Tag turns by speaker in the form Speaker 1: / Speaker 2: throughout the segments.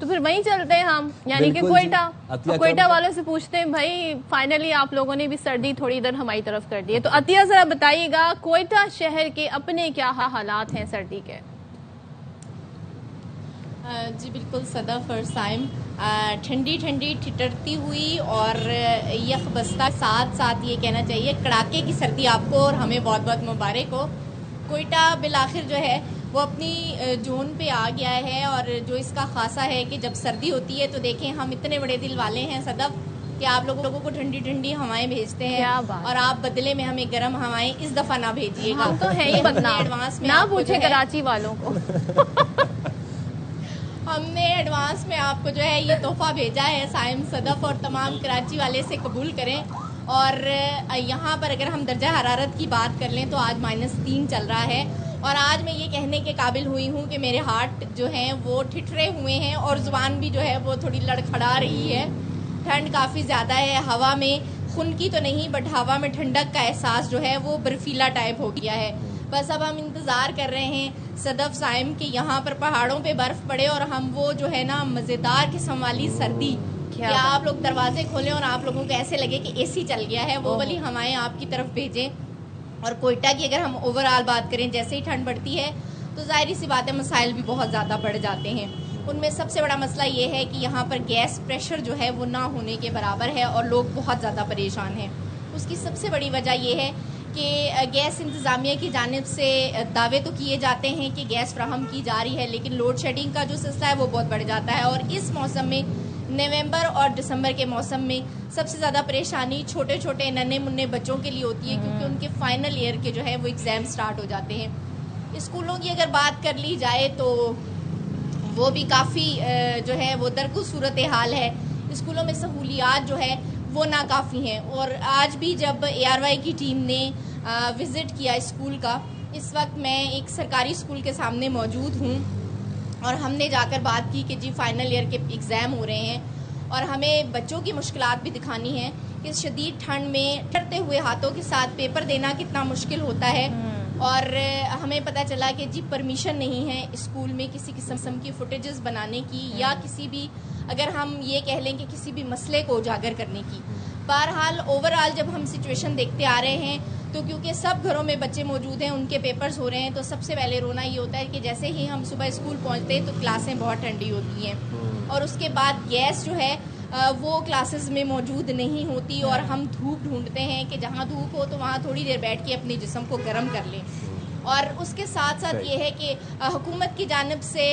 Speaker 1: تو پھر وہیں چلتے ہیں ہم، یعنی کہ کوئٹہ والوں سے پوچھتے ہیں بھائی فائنلی آپ لوگوں نے بھی سردی تھوڑی ادھر ہماری طرف کر دی ہے، تو عطیہ ذرا بتائیے گا کوئٹہ شہر کے اپنے کیا حالات ہیں سردی کے؟
Speaker 2: جی بالکل صدف اور سائم، ٹھنڈی ٹھنڈی ٹھٹرتی ہوئی اور یخ بستہ، ساتھ ساتھ یہ کہنا چاہیے کڑاکے کی سردی آپ کو اور ہمیں بہت بہت مبارک ہو۔ کوئٹہ بالآخر جو ہے وہ اپنی جون پہ آ گیا ہے، اور جو اس کا خاصہ ہے کہ جب سردی ہوتی ہے تو دیکھیں ہم اتنے بڑے دل والے ہیں صدف کہ آپ لوگوں کو ٹھنڈی ٹھنڈی ہوائیں بھیجتے ہیں، اور آپ بدلے میں ہمیں گرم ہوائیں اس دفعہ نہ بھیجیے گا۔
Speaker 1: ہم تو ہے ہی
Speaker 2: ایڈوانس میں
Speaker 1: نہ پوچھیں کراچی والوں کو
Speaker 2: ہم نے ایڈوانس میں آپ کو جو ہے یہ تحفہ بھیجا ہے سائم، صدف، اور تمام کراچی والے سے قبول کریں۔ اور یہاں پر اگر ہم درجہ حرارت کی بات کر لیں تو آج -3 چل رہا ہے، اور آج میں یہ کہنے کے قابل ہوئی ہوں کہ میرے ہاتھ جو ہیں وہ ٹھٹرے ہوئے ہیں اور زبان بھی جو ہے وہ تھوڑی لڑکھڑا رہی ہے۔ ٹھنڈ کافی زیادہ ہے، ہوا میں خنکی تو نہیں بٹ ہوا میں ٹھنڈک کا احساس جو ہے وہ برفیلا ٹائپ ہو گیا ہے۔ بس اب ہم انتظار کر رہے ہیں صدف سائم کہ یہاں پر پہاڑوں پہ برف پڑے اور ہم وہ جو ہے نا مزیدار قسم والی سردی، کیا آپ لوگ دروازے کھولیں اور آپ لوگوں کو ایسے لگے کہ اے سی چل گیا ہے، وہ والی ہوائیں آپ کی طرف بھیجیں۔ اور کوئٹہ کی اگر ہم اوور آل بات کریں، جیسے ہی ٹھنڈ بڑھتی ہے تو ظاہری سی بات ہے مسائل بھی بہت زیادہ بڑھ جاتے ہیں۔ ان میں سب سے بڑا مسئلہ یہ ہے کہ یہاں پر گیس پریشر جو ہے وہ نہ ہونے کے برابر ہے اور لوگ بہت زیادہ پریشان ہیں۔ اس کی سب سے بڑی وجہ یہ ہے کہ گیس انتظامیہ کی جانب سے دعوے تو کیے جاتے ہیں کہ گیس فراہم کی جا رہی ہے، لیکن لوڈ شیڈنگ کا جو سلسلہ ہے وہ بہت بڑھ جاتا ہے، اور اس موسم میں نومبر اور دسمبر کے موسم میں سب سے زیادہ پریشانی چھوٹے چھوٹے ننھے منھے بچوں کے لیے ہوتی ہے، کیونکہ ان کے فائنل ایئر کے جو ہے وہ ایگزام سٹارٹ ہو جاتے ہیں۔ اسکولوں کی اگر بات کر لی جائے تو وہ بھی کافی جو ہے وہ درکو صورتحال ہے، اسکولوں میں سہولیات جو ہے وہ ناکافی ہیں۔ اور آج بھی جب ARY کی ٹیم نے وزٹ کیا اسکول کا، اس وقت میں ایک سرکاری اسکول کے سامنے موجود ہوں اور ہم نے جا کر بات کی کہ جی فائنل ایئر کے ایگزام ہو رہے ہیں اور ہمیں بچوں کی مشکلات بھی دکھانی ہیں کہ شدید ٹھنڈ میں ٹھرتے ہوئے ہاتھوں کے ساتھ پیپر دینا کتنا مشکل ہوتا ہے۔ اور ہمیں پتہ چلا کہ جی پرمیشن نہیں ہے اسکول میں کسی قسم کی فوٹیجز بنانے کی یا کسی بھی اگر ہم یہ کہہ لیں کہ کسی بھی مسئلے کو اجاگر کرنے کی۔ بہرحال اوور آل جب ہم سچویشن دیکھتے آ رہے ہیں تو کیونکہ سب گھروں میں بچے موجود ہیں، ان کے پیپرز ہو رہے ہیں، تو سب سے پہلے رونا یہ ہوتا ہے کہ جیسے ہی ہم صبح اسکول پہنچتے ہیں تو کلاسیں بہت ٹھنڈی ہوتی ہیں، اور اس کے بعد گیس جو ہے وہ کلاسز میں موجود نہیں ہوتی، اور ہم دھوپ ڈھونڈتے ہیں کہ جہاں دھوپ ہو تو وہاں تھوڑی دیر بیٹھ کے اپنے جسم کو گرم کر لیں۔ اور اس کے ساتھ ساتھ یہ ہے کہ حکومت کی جانب سے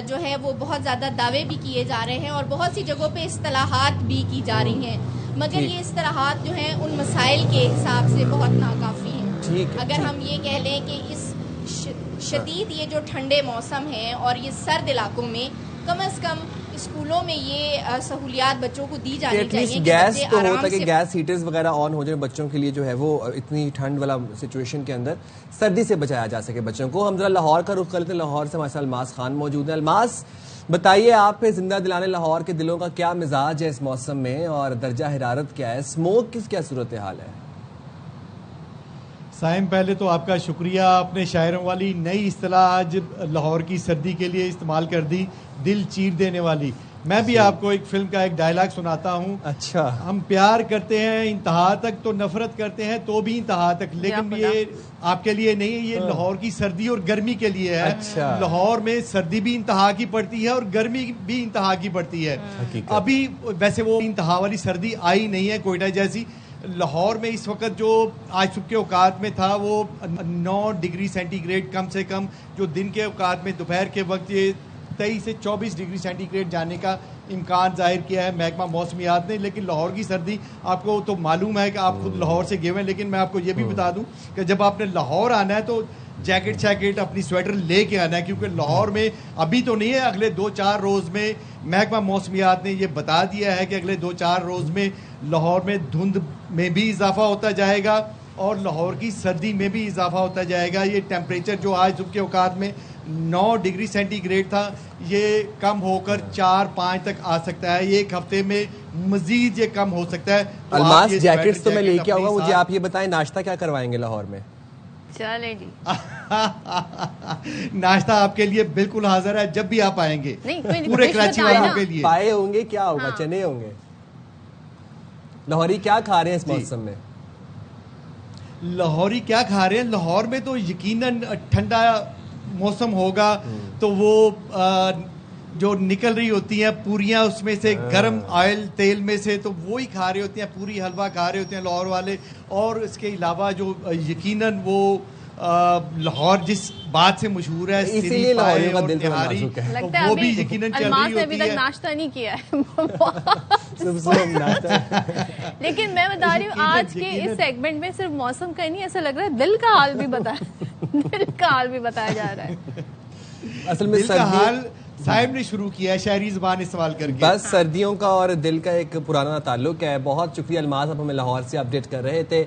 Speaker 2: جو ہے وہ بہت زیادہ دعوے بھی کیے جا رہے ہیں اور بہت سی جگہوں پہ اصطلاحات بھی کی جا رہی ہیں، مگر یہ اصطلاحات جو ہیں ان مسائل کے حساب سے بہت ناکافی ہیں۔ اگر ہم یہ کہہ لیں کہ اس شدید یہ جو ٹھنڈے موسم ہیں اور یہ سرد علاقوں میں کم از کم اسکولوں میں یہ سہولیات بچوں کو دی جانی چاہیے،
Speaker 3: گیس تو ہوتا ہے کہ گیس ہیٹرز وغیرہ آن ہو جائیں بچوں کے لیے جو ہے وہ اتنی ٹھنڈ والا سچویشن کے اندر سردی سے بچایا جا سکے بچوں کو۔ ہم ذرا لاہور کا رخ کرتے ہیں، لاہور سے ہمارے ساتھ الماس خان موجود ہیں۔ الماس بتائیے، آپ پہ زندہ دلانے لاہور کے دلوں کا کیا مزاج ہے اس موسم میں اور درجہ حرارت کیا ہے، اسموک کی کیا صورتحال ہے؟
Speaker 4: سائم پہلے تو آپ کا شکریہ، اپنے شاعروں والی نئی اصطلاح آج لاہور کی سردی کے لیے استعمال کر دی، دل چیر دینے والی۔ میں بھی آپ کو ایک فلم کا ایک ڈائلاگ سناتا ہوں۔
Speaker 3: اچھا،
Speaker 4: ہم پیار کرتے ہیں انتہا تک تو نفرت کرتے ہیں تو بھی انتہا تک، لیکن یہ آپ کے لیے نہیں، یہ لاہور کی سردی اور گرمی کے لیے ہے۔ لاہور میں سردی بھی انتہا کی پڑتی ہے اور گرمی بھی انتہا کی پڑتی ہے۔ ابھی ویسے وہ انتہا والی سردی آئی نہیں ہے کوئٹہ جیسی۔ لاہور میں اس وقت جو آج صبح کے اوقات میں تھا وہ 9 ڈگری سینٹی گریڈ کم سے کم، جو دن کے اوقات میں دوپہر کے وقت یہ 23 سے 24 ڈگری سینٹی گریڈ جانے کا امکان ظاہر کیا ہے محکمہ موسمیات نے۔ لیکن لاہور کی سردی آپ کو تو معلوم ہے کہ آپ خود لاہور سے گئے ہوئے ہیں، لیکن میں آپ کو یہ بھی بتا دوں کہ جب آپ نے لاہور آنا ہے تو جیکٹ اپنی سویٹر لے کے آنا ہے، کیونکہ لاہور میں ابھی تو نہیں ہے، اگلے 2-4 روز میں محکمہ موسمیات نے یہ بتا دیا ہے کہ اگلے 2-4 روز میں لاہور میں دھند میں بھی اضافہ ہوتا جائے گا اور لاہور کی سردی میں بھی اضافہ ہوتا جائے گا۔ یہ ٹیمپریچر جو آج صبح کے اوقات میں 9 ڈگری سینٹی گریڈ تھا، یہ کم ہو کر 4-5 تک آ سکتا ہے، یہ ایک ہفتے میں مزید یہ کم ہو سکتا ہے۔
Speaker 3: الماس جیکٹس تو میں لے کے آؤں گا، مجھے آپ یہ بتائیں ناشتہ کیا کروائیں گے لاہور میں؟
Speaker 1: چلے جی
Speaker 4: ناشتہ آپ کے لیے بالکل حاضر ہے جب بھی آپ آئیں گے, پورے کراچی والوں کے لیے.
Speaker 3: پائے ہوں گے, کیا ہوگا, چنے ہوں گے. لاہوری کیا کھا رہے ہیں اس موسم میں؟
Speaker 4: لاہوری کیا کھا رہے ہیں, لاہور میں تو یقیناً ٹھنڈا موسم ہوگا تو وہ جو نکل رہی ہوتی ہیں پوریاں اس میں سے گرم آئل تیل میں سے, تو وہی کھا رہے ہوتے ہیں, پوری حلوہ کھا رہے ہوتے ہیں لاہور والے. اور اس کے علاوہ جو یقیناً وہ لاہور جس بات سے مشہور ہے
Speaker 3: اسی لیے لاہوریوں کا دل تھوڑا نازک ہے,
Speaker 4: وہ بھی یقیناً چل رہی ہوتی ہے.
Speaker 1: ابھی تک ناشتہ نہیں کیا ہے لیکن میں بتا رہی ہوں آج کے اس سیگمنٹ میں صرف موسم کا نہیں, ایسا لگ رہا ہے دل کا حال بھی دل کا حال بھی بتایا جا رہا ہے.
Speaker 3: اصل میں
Speaker 4: دل کا حال صاحب نے شروع کیا ہے شہری زبان استعمال کر کے.
Speaker 3: بس سردیوں کا اور دل کا ایک پرانا تعلق ہے. بہت شکریہ الماس, آپ ہمیں لاہور سے اپڈیٹ کر رہے تھے.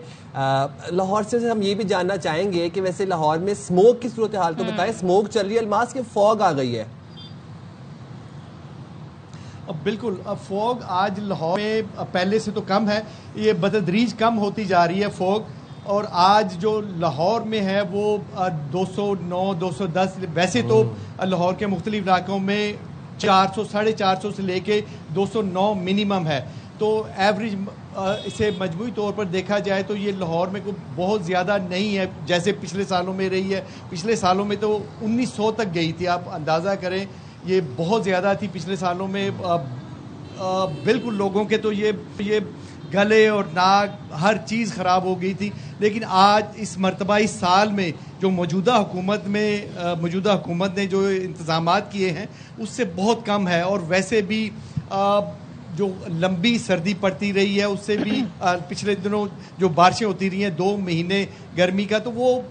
Speaker 3: لاہور سے ہم یہ بھی جاننا چاہیں گے کہ ویسے لاہور میں سموک کی صورتحال تو بتائیں, سموک چل رہی ہے الماس کہ فوگ آ گئی ہے؟
Speaker 4: بالکل, فوگ آج لاہور میں پہلے سے تو کم ہے, یہ بتدریج کم ہوتی جا رہی ہے فوگ. اور آج جو لاہور میں ہے وہ 209 210, ویسے تو لاہور کے مختلف علاقوں میں 400 450 سے لے کے 209 منیمم ہے. تو ایوریج اسے مجموعی طور پر دیکھا جائے تو یہ لاہور میں کوئی بہت زیادہ نہیں ہے جیسے پچھلے سالوں میں رہی ہے. پچھلے سالوں میں تو 1900 تک گئی تھی, آپ اندازہ کریں یہ بہت زیادہ تھی پچھلے سالوں میں. بالکل لوگوں کے تو یہ گلے اور ناک ہر چیز خراب ہو گئی تھی. لیکن آج اس مرتبہ اس سال میں جو موجودہ حکومت نے جو انتظامات کیے ہیں اس سے بہت کم ہے. اور ویسے بھی جو لمبی سردی پڑتی رہی ہے اس سے بھی پچھلے دنوں جو بارشیں ہوتی رہی ہیں 2 مہینے گرمی کا, تو وہ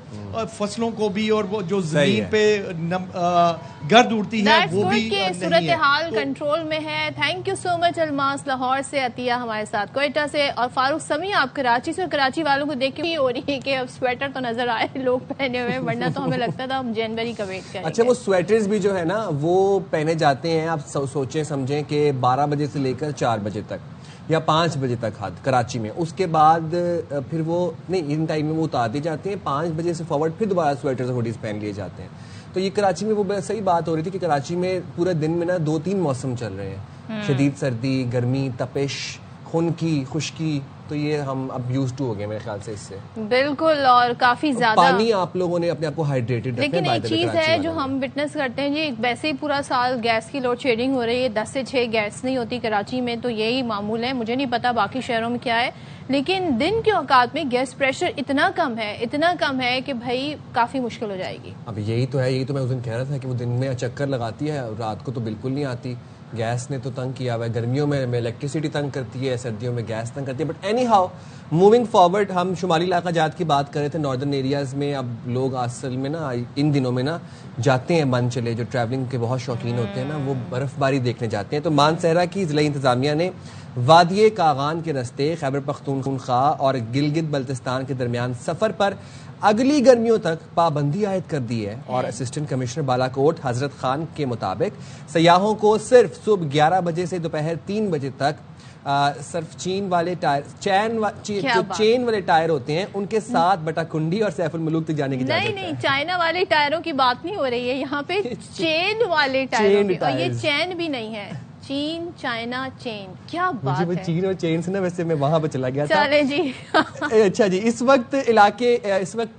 Speaker 4: فصلوں کو بھی اور وہ جو زمین پہ گرد اڑتی ہے وہ بھی
Speaker 1: صورتحال کنٹرول میں ہے. تھینک یو سو مچ الماس لاہور سے, عطیہ ہمارے ساتھ کوئٹہ سے, اور فاروق سمیع آپ کراچی سے. اور کراچی والوں کو دیکھ کے ہو رہی ہے کہ اب سویٹر تو نظر آئے لوگ پہنے ہوئے, ورنہ تو ہمیں لگتا تھا ہم جنوری کا ویٹ کریں.
Speaker 3: اچھا, وہ سویٹرز بھی جو ہے نا وہ پہنے جاتے ہیں, آپ سوچیں سمجھیں کہ 12 بجے سے لے کر 4 بجے تک یا 5 بجے تک حد کراچی میں. اس کے بعد پھر وہ نہیں, ان ٹائم میں وہ اتار دی جاتے ہیں. 5 بجے سے فارورڈ پھر دوبارہ سویٹرز ہوڈیز پہن لیے جاتے ہیں. تو یہ کراچی میں وہ صحیح بات ہو رہی تھی کہ کراچی میں پورے دن میں نا 2-3 موسم چل رہے ہیں, شدید سردی, گرمی, تپش, خنکی, خشکی. تو یہ ہم اب یوز ٹو ہو گئے میرے خیال سے اس سے.
Speaker 1: بالکل, اور کافی زیادہ
Speaker 3: پانی آپ لوگوں نے اپنے آپ کو ہائیڈریٹڈ رکھنا ہے.
Speaker 1: لیکن ایک چیز ہے جو ہم وٹنس کرتے ہیں جی, ویسے ہی پورا سال گیس کی لوڈ شیڈنگ ہو رہی ہے, 10 سے 6 گیس نہیں ہوتی کراچی میں, تو یہی معمول ہے. مجھے نہیں پتا باقی شہروں میں کیا ہے, لیکن دن کے اوقات میں گیس پریشر اتنا کم ہے کہ بھائی کافی مشکل ہو جائے گی.
Speaker 3: اب یہی تو ہے, یہی تو میں اس دن کہہ رہا تھا کہ وہ دن میں چکر لگاتی ہے, رات کو تو بالکل نہیں آتی. گیس نے تو تنگ کیا ہوا ہے, گرمیوں میں الیکٹریسٹی تنگ کرتی ہے, سردیوں میں گیس تنگ کرتی ہے. But any how moving forward, ہم شمالی علاقہ جات کی بات کر رہے تھے, ناردرن ایریاز میں اب لوگ اصل میں نا ان دنوں میں نا جاتے ہیں من چلے, جو ٹریولنگ کے بہت شوقین ہوتے ہیں نا وہ برف باری دیکھنے جاتے ہیں. تو مانسہرہ کی ضلعی انتظامیہ نے وادی کاغان کے رستے خیبر پختونخوا اور گلگت بلتستان کے درمیان سفر پر اگلی گرمیوں تک پابندی عائد کر دی ہے. اور اسسٹنٹ کمشنر بالاکوٹ حضرت خان کے مطابق سیاحوں کو صرف صبح 11 بجے سے دوپہر 3 بجے تک صرف چین والے ٹائر ہوتے ہیں ان کے ساتھ بٹا کنڈی اور سیف الملوک تک جانے کی اجازت ہے.
Speaker 1: نہیں, چائنا والے ٹائروں کی بات نہیں ہو رہی ہے یہاں پہ, چین والے ٹائروں کی, اور یہ چین بھی نہیں ہے, چین, چائنا, چین. کیا بات ہے,
Speaker 3: چین اور چین سے نا ویسے میں وہاں پہ چلا گیا تھا.
Speaker 1: چلے جی.
Speaker 3: اچھا جی, اس وقت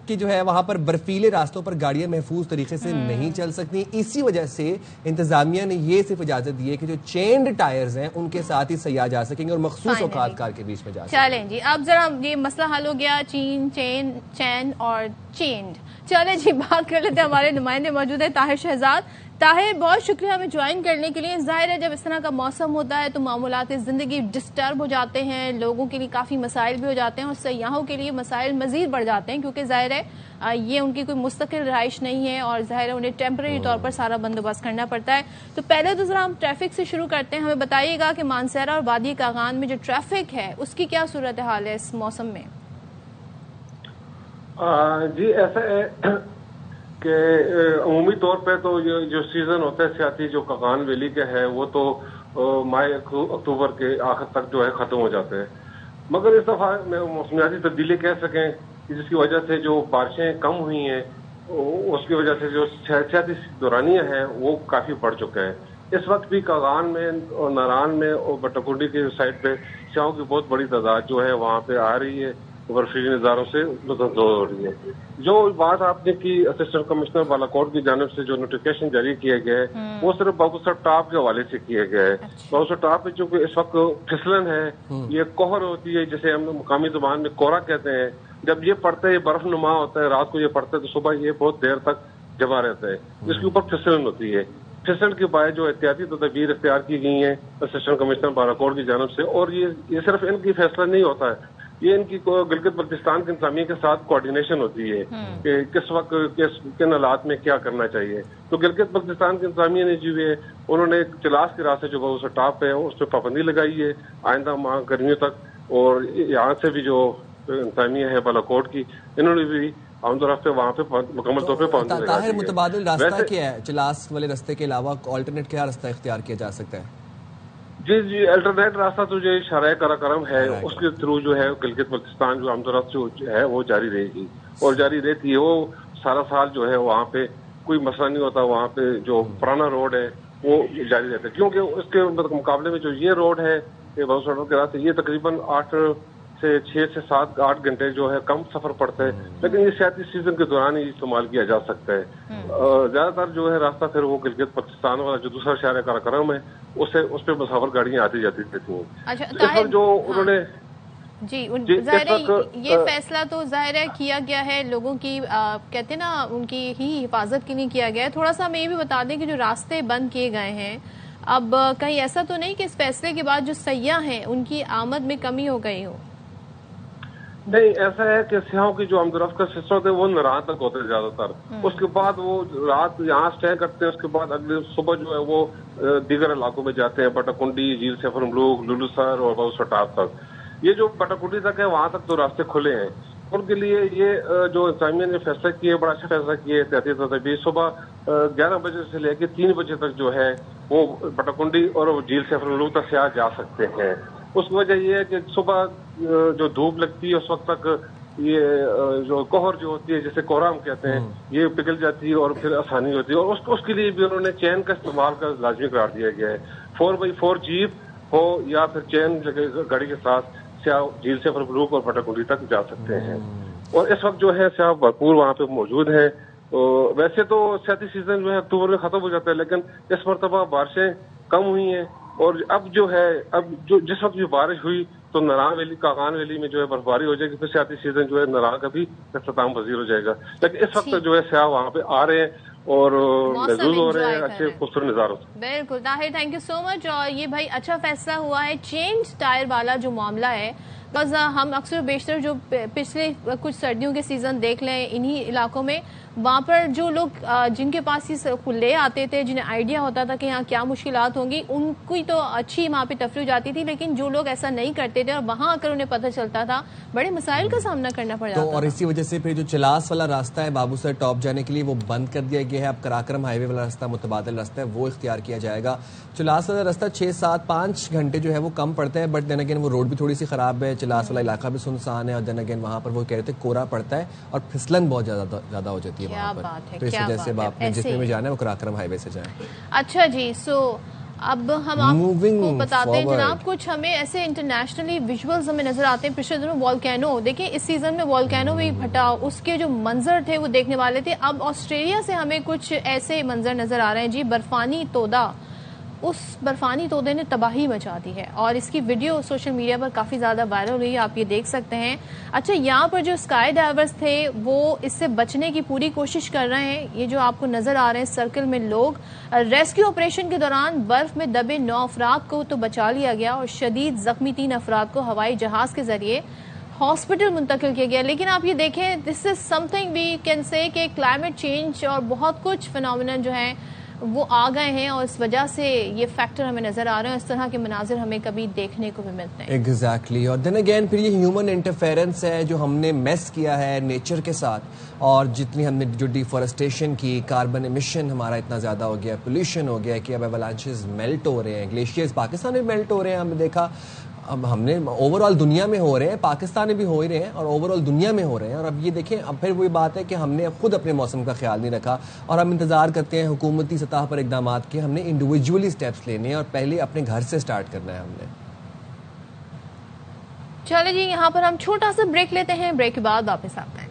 Speaker 3: کی جو ہے وہاں پر برفیلے راستوں پر گاڑیاں محفوظ طریقے سے نہیں چل سکتی. اسی وجہ سے انتظامیہ نے یہ صرف اجازت دی ہے کہ جو چینڈ ٹائرز ہیں ان کے ساتھ ہی سیاح جا سکیں گے اور مخصوص اوقات کار کے بیچ میں جا سکیں.
Speaker 1: چلیں جی, اب ذرا یہ مسئلہ حل ہو گیا, چین, چین, چین اور چینڈ. چلے جی, بات کر لیتے ہیں, ہمارے نمائندے موجود ہیں طاہر شہزاد. طاہر, بہت شکریہ ہمیں جوائن کرنے کے لیے. ظاہر ہے جب اس طرح کا موسم ہوتا ہے تو معمولات زندگی ڈسٹرب ہو جاتے ہیں, لوگوں کے لیے کافی مسائل بھی ہو جاتے ہیں, اور سیاحوں کے لیے مسائل مزید بڑھ جاتے ہیں, کیونکہ ظاہر ہے یہ ان کی کوئی مستقل رہائش نہیں ہے, اور ظاہر ہے انہیں ٹیمپرری طور پر سارا بندوبست کرنا پڑتا ہے. تو پہلے تو ذرا ہم ٹریفک سے شروع کرتے ہیں. ہمیں بتائیے گا کہ مانسہرہ اور وادی کاغان میں جو ٹریفک ہے اس کی کیا صورتحال ہے اس موسم میں؟
Speaker 5: جی, ایسا ہے کہ عمومی طور پہ تو جو سیزن ہوتا ہے سیاحتی جو کاغان ویلی کا ہے وہ تو ماہ اکتوبر کے آخر تک جو ہے ختم ہو جاتے ہیں. مگر اس دفعہ میں موسمیاتی تبدیلی کہہ سکیں جس کی وجہ سے جو بارشیں کم ہوئی ہیں اس کی وجہ سے جو سیاحتی دورانیہ ہے وہ کافی بڑھ چکا ہے. اس وقت بھی کاغان میں اور ناران میں اور بٹکنڈی کے سائڈ پہ سیاحوں کی بہت بڑی تعداد جو ہے وہاں پہ آ رہی ہے, برفیلی نظاروں سے لطف ہو رہی ہے. جو بات آپ نے کی اسسٹنٹ کمشنر بالاکوٹ کی جانب سے جو نوٹیفکیشن جاری کیا گیا ہے وہ صرف باؤسر ٹاپ کے حوالے سے کیا گیا ہے. باؤسر ٹاپ پہ چونکہ اس وقت پھسلن ہے, یہ کوہر ہوتی ہے جسے ہم مقامی زبان میں کورا کہتے ہیں. جب یہ پڑتا ہے یہ برف نما ہوتا ہے, رات کو یہ پڑتا ہے تو صبح یہ بہت دیر تک جمع رہتا ہے. اس کے اوپر پھسلن ہوتی ہے. پھسلن کے باعث جو احتیاطی تدابیر اختیار کی گئی ہیں اسسٹنٹ کمشنر بالاکوٹ کی جانب سے, اور یہ صرف ان کی فیصلہ نہیں ہوتا ہے, یہ ان کی گلگت بلتستان کی انتظامیہ کے ساتھ کوآرڈینیشن ہوتی ہے کہ کس وقت کن حالات میں کیا کرنا چاہیے. تو گلگت بلتستان کی انتظامیہ نے جو ہے انہوں نے چلاس کے راستے جو باؤسر ٹاپ ہے اس پہ پابندی لگائی ہے آئندہ ماہ گرمیوں تک, اور یہاں سے بھی جو انتظامیہ ہے بالاکوٹ کی انہوں نے بھی آمد و رفت وہاں پہ مکمل طور پہ پابندی لگائی ہے.
Speaker 3: طاہر, متبادل راستہ کیا ہے چلاس والے راستے کے علاوہ آلٹرنیٹ کیا راستہ اختیار کیا جا سکتا ہے؟
Speaker 5: جی الٹرنیٹ راستہ تو جو شرائع کرم ہے اس کے تھرو جو ہے گلگت بلتستان جو آمد و رفت جو ہے وہ جاری رہے گی اور جاری رہتی ہے. وہ سارا سال جو ہے وہاں پہ کوئی مسئلہ نہیں ہوتا, وہاں پہ جو پرانا روڈ ہے وہ جاری رہتا ہے, کیونکہ اس کے مقابلے میں جو یہ روڈ ہے باؤسر کے راستے یہ تقریباً 6 سے 7-8 گھنٹے جو ہے کم سفر پڑتا ہے, لیکن یہ سیاحتی سیزن کے دوران ہی استعمال کیا جا سکتا ہے. زیادہ تر جو ہے راستہ پھر وہ گلگت بلتستان والا جو دوسرا شہر کراکرم ہے اس پہ مسافر گاڑیاں آتی جاتی رہتی ہیں. جو انہوں نے
Speaker 1: ظاہر ہے یہ فیصلہ تو ظاہر ہے کیا گیا ہے لوگوں کی کہتے ہیں نا ان کی ہی حفاظت کے لیے کیا گیا ہے. تھوڑا سا ہمیں یہ بھی بتا دیں کہ جو راستے بند کیے گئے ہیں اب کہیں ایسا تو نہیں کہ اس فیصلے کے بعد جو سیاح ہیں ان کی آمد میں کمی ہو گئی ہو؟
Speaker 5: نہیں, ایسا ہے کہ سیاحوں کی جو آمد و رفت کا سلسلہ ہوتا ہے وہ ناران تک ہوتے ہیں زیادہ تر. اس کے بعد وہ رات یہاں اسٹے کرتے ہیں, اس کے بعد اگلے صبح جو ہے وہ دیگر علاقوں میں جاتے ہیں, بٹکنڈی, جھیل سیفر ملوک, لولو سر اور باؤسر ٹاپ تک. یہ جو بٹکنڈی تک ہے وہاں تک تو راستے کھلے ہیں. ان کے لیے یہ جو انتظامیہ نے فیصلہ کیا ہے بڑا اچھا فیصلہ کیا ہے. احتیاطی تدابیر صبح 11 بجے سے لے کے 3 بجے تک جو ہے وہ بٹکنڈی اور جھیل سیفر ملوک تک سیاح جا سکتے ہیں. اس کی وجہ یہ ہے کہ صبح جو دھوپ لگتی ہے اس وقت تک یہ جو کوہر جو ہوتی ہے جسے کوہرا ہم کہتے ہیں یہ پگھل جاتی ہے اور پھر آسانی ہوتی ہے, اور اس کے لیے بھی انہوں نے چین کا استعمال کا لازمی قرار دیا گیا ہے. 4x4 جیپ ہو یا پھر چین گاڑی کے ساتھ سیاح جھیل سیفر ملوک اور بٹکنڈی تک جا سکتے ہیں. اور اس وقت جو ہے سیاح بھرپور وہاں پہ موجود ہیں. ویسے تو سیاحتی سیزن جو ہے اکتوبر میں ختم ہو جاتا ہے, لیکن اس مرتبہ بارشیں کم ہوئی ہیں, اور اب جو ہے جس وقت بھی بارش ہوئی تو ناران ویلی کاغان ویلی میں جو ہے برفباری ہو جائے گی, پھر سیاحتی سیزن جو ہے ناران کا بھی اختتام پذیر ہو جائے گا. لیکن اس وقت جو ہے سیاح وہاں پہ آ رہے ہیں اور محظوظ ہو رہے ہیں اچھے خوبصورت نظاروں سے.
Speaker 1: بالکل طاہر, تھینک یو سو مچ. اور یہ بھائی اچھا فیصلہ ہوا ہے چینج ٹائر والا جو معاملہ ہے, بس ہم اکثر بیشتر جو پچھلے کچھ سردیوں کے سیزن دیکھ لیں انہی علاقوں میں وہاں پر جو لوگ جن کے پاس یہ لے آتے تھے, جنہیں آئیڈیا ہوتا تھا کہ یہاں کیا مشکلات ہوں گی, ان کی تو اچھی وہاں پہ تفریح جاتی تھی, لیکن جو لوگ ایسا نہیں کرتے تھے اور وہاں اگر انہیں پتہ چلتا تھا بڑے مسائل کا سامنا کرنا پڑ جاتا تھا.
Speaker 3: اور اسی وجہ سے پھر جو چلاس والا راستہ ہے باؤسر ٹاپ جانے کے لیے وہ بند کر دیا گیا ہے. اب کراکرم ہائی وے والا راستہ متبادل راستہ ہے وہ اختیار کیا جائے گا. چلاس والا راستہ 6-7-5 گھنٹے جو ہے وہ کم پڑتا ہے, بٹ دین اگین وہ روڈ بھی تھوڑی سی خراب ہے, چلاس والا علاقہ بھی سنسان ہے, اور دین اگین وہاں پر وہ کہہ رہے تھے کورا پڑتا ہے اور پھسلن بہت زیادہ ہو جاتی ہے وہاں پر. تو اس وجہ سے آپ نے جتنے میں جانا ہے وہ کراکرم ہائی وے سے جائیں.
Speaker 1: اچھا جی, سو اب ہم آپ کو بتاتے ہیں جناب کچھ ہمیں ایسے انٹرنیشنلی ویژولز ہمیں نظر آتے ہیں. پچھلے دنوں والکینو دیکھیں, اس سیزن میں والکینو بھی پھٹا, اس کے جو منظر تھے وہ دیکھنے والے تھے. اب آسٹریلیا سے ہمیں کچھ ایسے منظر نظر آ رہے ہیں جی. برفانی تودا, اس برفانی تودے نے تباہی مچا دی ہے اور اس کی ویڈیو سوشل میڈیا پر کافی زیادہ وائرل ہوئی, آپ یہ دیکھ سکتے ہیں. اچھا, یہاں پر جو اسکائی ڈائیورز تھے وہ اس سے بچنے کی پوری کوشش کر رہے ہیں. یہ جو آپ کو نظر آ رہے ہیں سرکل میں لوگ, ریسکیو آپریشن کے دوران برف میں دبے 9 افراد کو تو بچا لیا گیا اور شدید زخمی 3 افراد کو ہوائی جہاز کے ذریعے ہاسپٹل منتقل کیا گیا. لیکن آپ یہ دیکھیں, دس از some thing we can say کہ کلائمیٹ چینج اور بہت کچھ فینومینن جو ہیں وہ آ گئے ہیں اور اس وجہ سے یہ فیکٹر ہمیں نظر آ رہے ہیں. اس طرح کے مناظر ہمیں کبھی دیکھنے کو بھی ملتے ہیں.
Speaker 3: ایگزیکٹلی. اور دین اگین پھر یہ ہیومن انٹرفیرنس ہے جو ہم نے میس کیا ہے نیچر کے ساتھ, اور جتنی ہم نے جو ڈیفارسٹیشن کی, کاربن ایمیشن ہمارا اتنا زیادہ ہو گیا, پولوشن ہو گیا کہ اب ایولانچز میلٹ ہو رہے ہیں, گلیشیئرز پاکستان میں میلٹ ہو رہے ہیں. ہم نے دیکھا اب ہم نے اوور آل دنیا میں ہو رہے ہیں, پاکستان میں بھی ہو ہی رہے ہیں اور اوور آل دنیا میں ہو رہے ہیں. اور اب یہ دیکھیں, اب پھر وہی بات ہے کہ ہم نے خود اپنے موسم کا خیال نہیں رکھا اور ہم انتظار کرتے ہیں حکومتی سطح پر اقدامات کے. ہم نے انڈیویجولی اسٹیپس لینے ہیں اور پہلے اپنے گھر سے اسٹارٹ کرنا ہے ہم نے.
Speaker 1: چلے جی, یہاں پر ہم چھوٹا سا بریک لیتے ہیں, بریک کے بعد واپس آتے ہیں.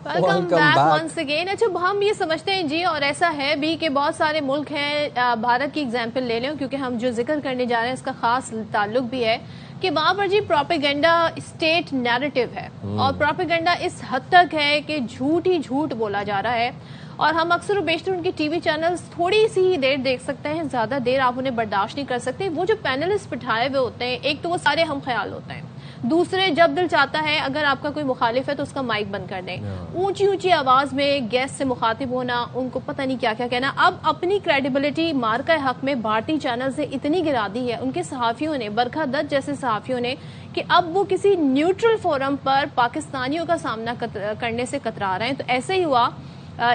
Speaker 1: Welcome back once again. اچھا, ہم یہ سمجھتے ہیں جی, اور ایسا ہے بھی کہ بہت سارے ملک ہیں, بھارت کی اگزامپل لے لیں کیونکہ ہم جو ذکر کرنے جا رہے ہیں اس کا خاص تعلق بھی ہے کہ وہاں پر جی پروپیگنڈا اسٹیٹ نیریٹو ہے, اور پروپیگنڈا اس حد تک ہے کہ جھوٹ ہی جھوٹ بولا جا رہا ہے. اور ہم اکثر و بیشتر ان کے ٹی وی چینلز تھوڑی سی ہی دیر دیکھ سکتے ہیں, زیادہ دیر آپ انہیں برداشت نہیں کر سکتے. وہ جو پینلسٹ بٹھائے ہوئے ہوتے ہیں, ایک تو وہ سارے ہم خیال ہوتے ہیں, دوسرے جب دل چاہتا ہے اگر آپ کا کوئی مخالف ہے تو اس کا مائک بند کر دیں, اونچی اونچی آواز میں گیسٹ سے مخاطب ہونا, ان کو پتہ نہیں کیا کیا کہنا. اب اپنی کریڈیبلٹی مارکہ حق میں بھارتی چینلز نے اتنی گرا دی ہے ان کے صحافیوں نے, برکھا دت جیسے صحافیوں نے, کہ اب وہ کسی نیوٹرل فورم پر پاکستانیوں کا سامنا کرنے سے کترا رہے ہیں. تو ایسے ہی ہوا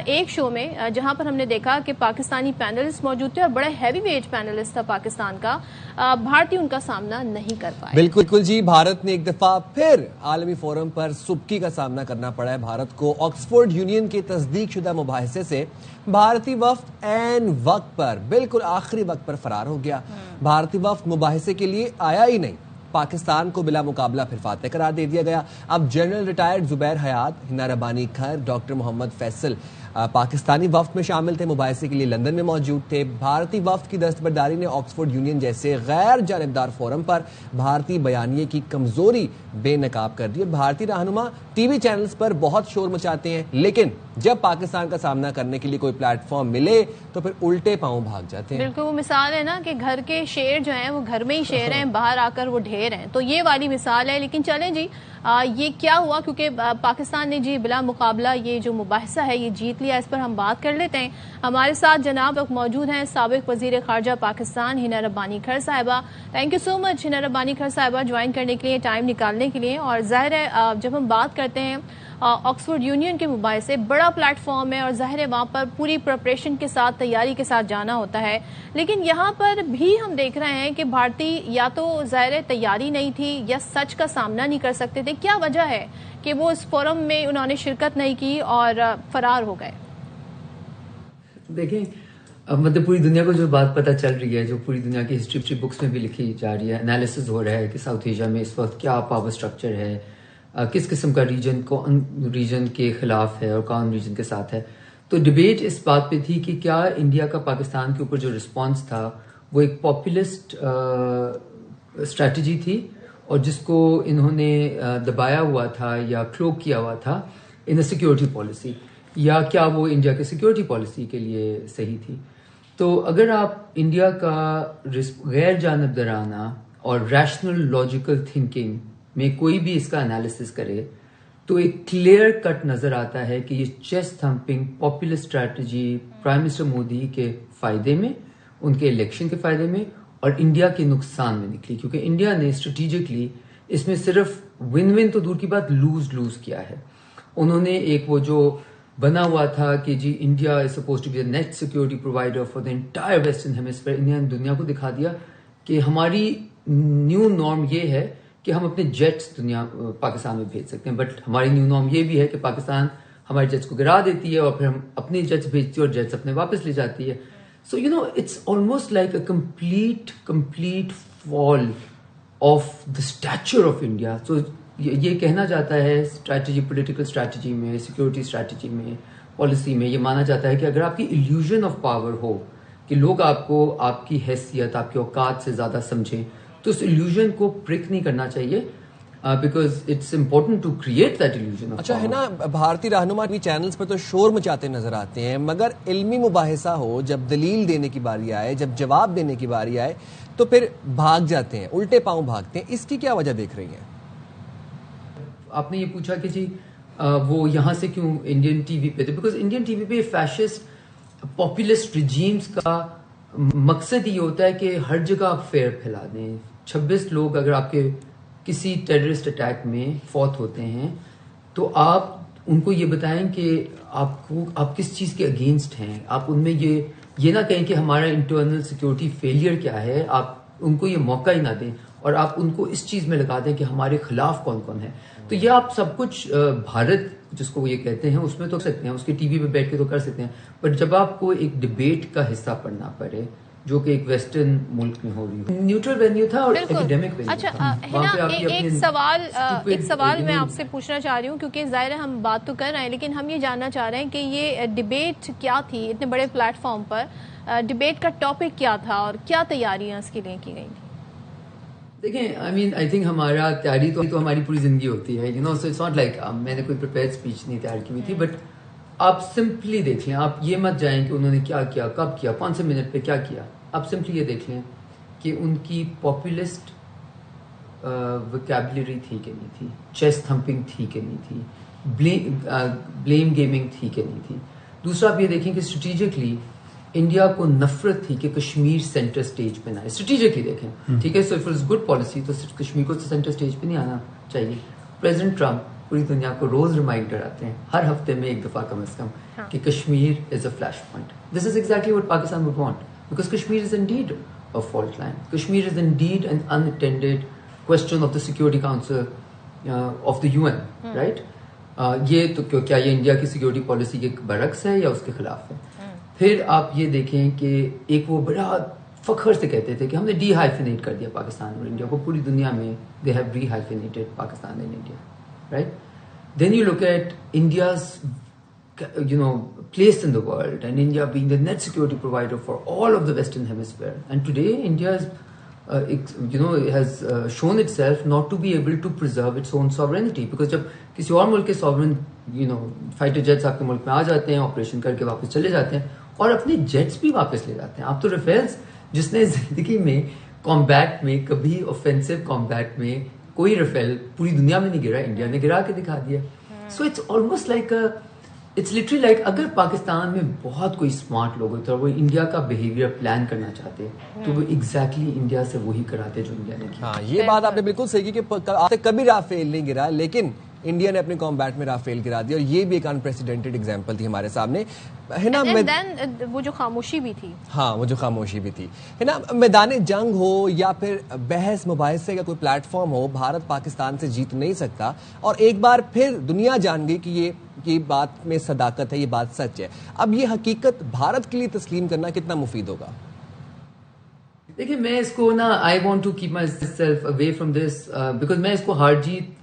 Speaker 1: ایک شو میں جہاں پر ہم نے دیکھا کہ پاکستانی پینلسٹ موجود تھے اور بڑا ہیوی ویٹ پینلسٹ تھا پاکستان کا, بھارتی ان کا سامنا نہیں کر پائے.
Speaker 3: بالکل جی, بھارت نے ایک دفعہ پھر عالمی فورم پر سبکی کا سامنا کرنا پڑا ہے بھارت کو. آکسفورڈ یونین کے تصدیق شدہ مباحثے سے بھارتی وفد عین وقت پر, بالکل آخری وقت پر فرار ہو گیا. بھارتی وفد مباحثے کے لیے آیا ہی نہیں, پاکستان کو بلا مقابلہ پھر فاتح قرار دے دیا گیا. اب جنرل ریٹائرڈ زبیر حیات, ہنا ربانی کھر, ڈاکٹر محمد فیصل پاکستانی وفد میں شامل تھے, مباحثے کے لیے لندن میں موجود تھے. بھارتی وفد کی دستبرداری نے آکسفورڈ یونین جیسے غیر جانبدار فورم پر بھارتی بیانیے کی کمزوری بے نقاب کر دی. اور بھارتی رہنما ٹی وی چینلز پر بہت شور مچاتے ہیں, لیکن جب پاکستان کا سامنا کرنے کے لیے کوئی پلیٹ فارم ملے تو پھر الٹے پاؤں بھاگ جاتے ہیں.
Speaker 1: بالکل وہ مثال ہے نا کہ گھر کے شیر جو ہیں وہ گھر میں ہی شیر ہیں, باہر آ کر وہ ڈھیر ہیں. تو یہ والی مثال ہے. لیکن چلیں جی, یہ کیا ہوا, کیونکہ پاکستان نے جی بلا مقابلہ یہ جو مباحثہ ہے یہ جیت لیا. اس پر ہم بات کر لیتے ہیں. ہمارے ساتھ جناب موجود ہیں سابق وزیر خارجہ پاکستان ہنا ربانی کھر صاحبہ. تھینک یو سو مچ ہنا ربانی کھر صاحبہ جوائن کرنے کے لیے, ٹائم نکالنے کے لیے. اور ظاہر ہے جب ہم بات کرتے ہیں آکسفورڈ یونین کے مباحثے, بڑا پلیٹ فارم ہے اور ظاہر ہے وہاں پر پوری پریپریشن کے ساتھ, تیاری کے ساتھ جانا ہوتا ہے. لیکن یہاں پر بھی ہم دیکھ رہے ہیں کہ بھارتی یا تو ظاہر تیاری نہیں تھی یا سچ کا سامنا نہیں کر سکتے تھے. کیا وجہ ہے کہ وہ اس فورم میں انہوں نے شرکت نہیں کی اور فرار ہو گئے؟
Speaker 6: دیکھیں, مطلب پوری دنیا کو جو بات پتہ چل رہی ہے, جو پوری دنیا کی ہسٹری بکس میں بھی لکھی جا رہی ہے, انالیسز ہو رہا ہے کہ ساؤتھ ایشیا میں اس وقت کیا پاور سٹرکچر ہے, کس قسم کا ریجن کے خلاف ہے اور کون ریجن کے ساتھ ہے. تو ڈبیٹ اس بات پہ تھی کہ کیا انڈیا کا پاکستان کے اوپر جو رسپانس تھا وہ ایک پاپولسٹ اسٹریٹجی تھی اور جس کو انہوں نے دبایا ہوا تھا یا کلوک کیا ہوا تھا ان اے سیکیورٹی پالیسی, یا کیا وہ انڈیا کے سیکیورٹی پالیسی کے لیے صحیح تھی. تو اگر آپ انڈیا کا غیر جانبدارانہ اور ریشنل لاجیکل تھنکنگ میں کوئی بھی اس کا انالیسس کرے تو ایک کلیئر کٹ نظر آتا ہے کہ یہ chest thumping popular strategy prime minister Modi کے فائدے میں, ان کے الیکشن کے فائدے میں اور انڈیا کے نقصان میں نکلی. کیونکہ انڈیا نے اسٹریٹجکلی اس میں صرف ون ون تو دور کی بات, لوز کیا ہے. انہوں نے ایک وہ جو بنا ہوا تھا کہ جی India is suppose to be a net security provider for the entire western hemisphere, India نے دنیا کو دکھا دیا کہ ہماری نیو نارم یہ ہے کہ ہم اپنے جیٹس پاکستان میں بھیج سکتے ہیں. بٹ ہماری نیو نارم یہ بھی ہے کہ پاکستان ہمارے جیٹس کو گرا دیتی ہے اور پھر ہم اپنے جیٹس بھیجتی ہے اور جیٹس اپنے واپس لے جاتی ہے. So you know it's almost like a complete fall of the stature of India. So یہ کہنا جاتا ہے اسٹریٹجی, پولیٹیکل اسٹریٹجی میں, سیکورٹی اسٹریٹجی میں, پالیسی میں یہ مانا جاتا ہے کہ اگر آپ کی ایلیوژن آف پاور ہو کہ لوگ آپ کو آپ کی حیثیت, آپ کی اوقات سے زیادہ سمجھیں, تو اس ایلیوژن کو بریک نہیں کرنا چاہیے because it's important to create that illusion.
Speaker 3: اچھا ہے نا, بھارتی رہنما بھی چینلز پر تو شور مچاتے نظر آتے ہیں, مگر علمی مباحثہ ہو, جب دلیل دینے کی باری آئے, جب جواب دینے کی باری آئے تو پھر بھاگ جاتے ہیں, الٹے پاؤں بھاگتے ہیں. اس کی کیا وجہ دیکھ رہی ہیں؟
Speaker 6: آپ نے یہ پوچھا کہ جی وہ یہاں سے کیوں انڈین ٹی وی پہ تھے, بیکاز انڈین ٹی وی پہ فیشسٹ پاپولسٹ ریجیمز کا مقصد یہ ہوتا ہے کہ ہر جگہ آپ فیئر پھیلا دیں. 26 لوگ اگر آپ کے کسی ٹیررسٹ اٹیک میں فوت ہوتے ہیں تو آپ ان کو یہ بتائیں کہ آپ کس چیز کے اگینسٹ ہیں. آپ ان میں یہ نہ کہیں کہ ہمارا انٹرنل سیکورٹی فیلئر کیا ہے. آپ ان کو یہ موقع ہی نہ دیں اور آپ ان کو اس چیز میں لگا دیں کہ ہمارے خلاف کون کون ہے. تو یہ آپ سب کچھ بھارت جس کو یہ کہتے ہیں اس میں تو سکتے ہیں, اس کے ٹی وی پہ بیٹھ کے تو کر سکتے ہیں, بٹ جب آپ کو ایک ڈبیٹ کا حصہ پڑھنا پڑے جو کہ ایک ویسٹرن ملک میں ہو رہی ہو, نیوٹرل وینیو تھا اور ایکیڈیمک وینیو
Speaker 1: اچھا
Speaker 6: تھا.
Speaker 1: ایک سوال میں آپ سے پوچھنا چاہ رہی ہوں, کیونکہ ظاہر ہے ہم بات تو کر رہے ہیں لیکن ہم یہ جاننا چاہ رہے ہیں کہ یہ ڈبیٹ کیا تھی اتنے بڑے پلیٹ فارم پر, ڈبیٹ کا ٹاپک کیا تھا اور کیا تیاریاں اس کے لیے کی گئی تھی؟
Speaker 6: دیکھیں آئی تھنک ہمارا تیاری تو ہماری پوری زندگی ہوتی ہے, سو اٹس ناٹ لائک میں نے کوئی پریپیئرڈ اسپیچ نہیں تیار کی ہوئی تھی, بٹ آپ سمپلی دیکھ لیں. آپ یہ مت جائیں کہ انہوں نے کیا کیا, کب کیا, کون سے منٹ پہ کیا کیا. آپ سمپلی یہ دیکھ لیں کہ ان کی پاپولسٹ وکیبلری تھی کہ نہیں تھی, چیسٹ تھمپنگ تھی کہ نہیں تھی, بلیم گیمنگ تھی کہ نہیں تھی. دوسرا آپ یہ دیکھیں کہ اسٹریٹجکلی انڈیا کو نفرت تھی کہ کشمیر سینٹر سٹیج پہ نہ آئے. اسٹریٹجکلی دیکھیں, ٹھیک ہے, so if it is good policy تو کشمیر کو سینٹر سٹیج پہ نہیں آنا چاہیے. پریزیڈنٹ ٹرمپ پوری دنیا کو روز ریمائنڈر آتے ہیں ہر ہفتے میں ایک دفعہ کم از کم کہ Kashmir is a flash point. This is exactly what Pakistan would want, because Kashmir is indeed a fault line. Kashmir is indeed an unattended question of the Security Council of the UN, right? یہ تو کیا یہ India کی security policy کے برعکس ہے یا اس کے خلاف ہے؟ پھر آپ یہ دیکھیں کہ ایک وہ بڑا فخر سے کہتے تھے کہ ہم نے ڈی ہائفنیٹ کر دیا پاکستان اور انڈیا کو, پوری دنیا میں they have re-hyphenated Pakistan and India, right? Then you look at India's place in the world, and India being the net security provider for all of the Western Hemisphere. And today, India has shown itself not to be able to preserve its own sovereignty, because جب کسی اور ملک کے sovereign fighter jets آپ کے ملک میں آ جاتے ہیں, operation کر کے واپس چلے جاتے ہیں اور اپنے جیٹس بھی واپس لے جاتے ہیں. آپ تو ریفیلس جس نے زندگی میں کمبیٹ میں کبھی اوفینسو کمبیٹ میں کوئی ریفیل پوری دنیا میں نہیں گرا, انڈیا نے گرا کے دکھا دیا. So it's almost like it's literally like اگر پاکستان میں بہت کوئی اسمارٹ لوگ ہوتے اور وہ انڈیا کا بیہیویئر پلان کرنا چاہتے تو وہ ایگزیکٹلی انڈیا سے وہی کراتے جو انڈیا نے کیا.
Speaker 3: ہاں, یہ بات آپ نے بالکل صحیح کی کہ کبھی رافیل نہیں گرا, لیکن انڈیا نے اپنے کمبیٹ میں رافیل گرا دیا, اور یہ بھی ایک انپریسیڈنٹڈ ایگزامپل تھی ہمارے سامنے, ہے نا.
Speaker 1: وہ جو خاموشی بھی تھی,
Speaker 3: ہاں وہ جو خاموشی بھی تھی, ہے نا. میدان جنگ ہو یا پھر بحث مباحثے کا کوئی پلیٹ فارم ہو, بھارت پاکستان سے جیت نہیں سکتا, اور ایک بار پھر دنیا جان گئی کہ یہ بات میں صداقت ہے, یہ بات سچ ہے. اب یہ حقیقت بھارت کے لیے تسلیم کرنا کتنا مفید ہوگا؟
Speaker 6: دیکھیں میں اس کو نا I want to keep myself away from this, because میں اس کو ہار جیت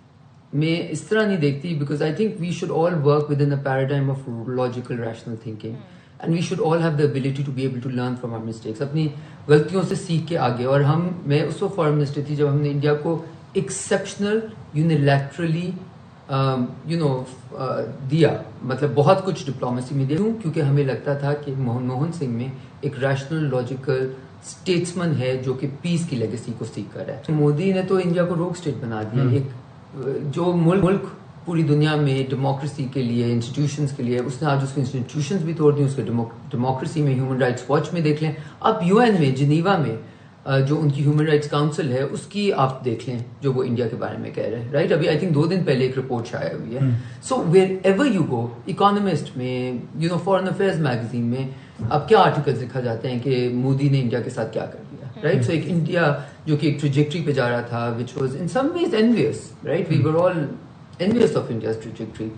Speaker 6: میں اس طرح نہیں دیکھتی, because I think we should all work within a paradigm of logical rational thinking, and we should all have the ability to be able to learn from our mistakes, اپنی غلطیوں سے سیکھ کے آگے. اور میں اس وقت فارن منسٹر تھی جب ہم نے انڈیا کو ایکسیپشنل یونیلیٹرلی دیا, مطلب بہت کچھ ڈپلومیسی میں دیا, کیونکہ ہمیں لگتا تھا کہ منموہن سنگھ میں ایک ریشنل لاجیکل اسٹیٹسمن ہے جو کہ پیس کی لیگیسی کو سیکھ کر ہے. مودی نے تو انڈیا کو روک اسٹیٹ بنا دیا, ایک جو ملک پوری دنیا میں ڈیموکریسی کے لیے, انسٹیٹیوشنز کے لیے, اس نے آج اس کی انسٹیٹیوشنز بھی توڑ دی. اس کے ڈیموکریسی میں ہیومن رائٹس واچ میں دیکھ لیں, اب یو این میں جنیوا میں جو ان کی ہیومن رائٹس کاؤنسل ہے اس کی آپ دیکھ لیں جو وہ انڈیا کے بارے میں کہہ رہے ہیں, رائٹ. ابھی آئی تھنک 2 دن پہلے ایک رپورٹ شائع ہوئی ہے. So wherever you go, Economist میں, فارن افیئرز میگزین میں اب کیا آرٹیکلز لکھا جاتے ہیں کہ مودی نے انڈیا کے ساتھ کیا کر دیا, رائٹ. سو ایک انڈیا جو کہ ایک ٹریجیکٹری پہ جا رہا تھا which was in some ways envious, right. We were all envious of India's trajectory.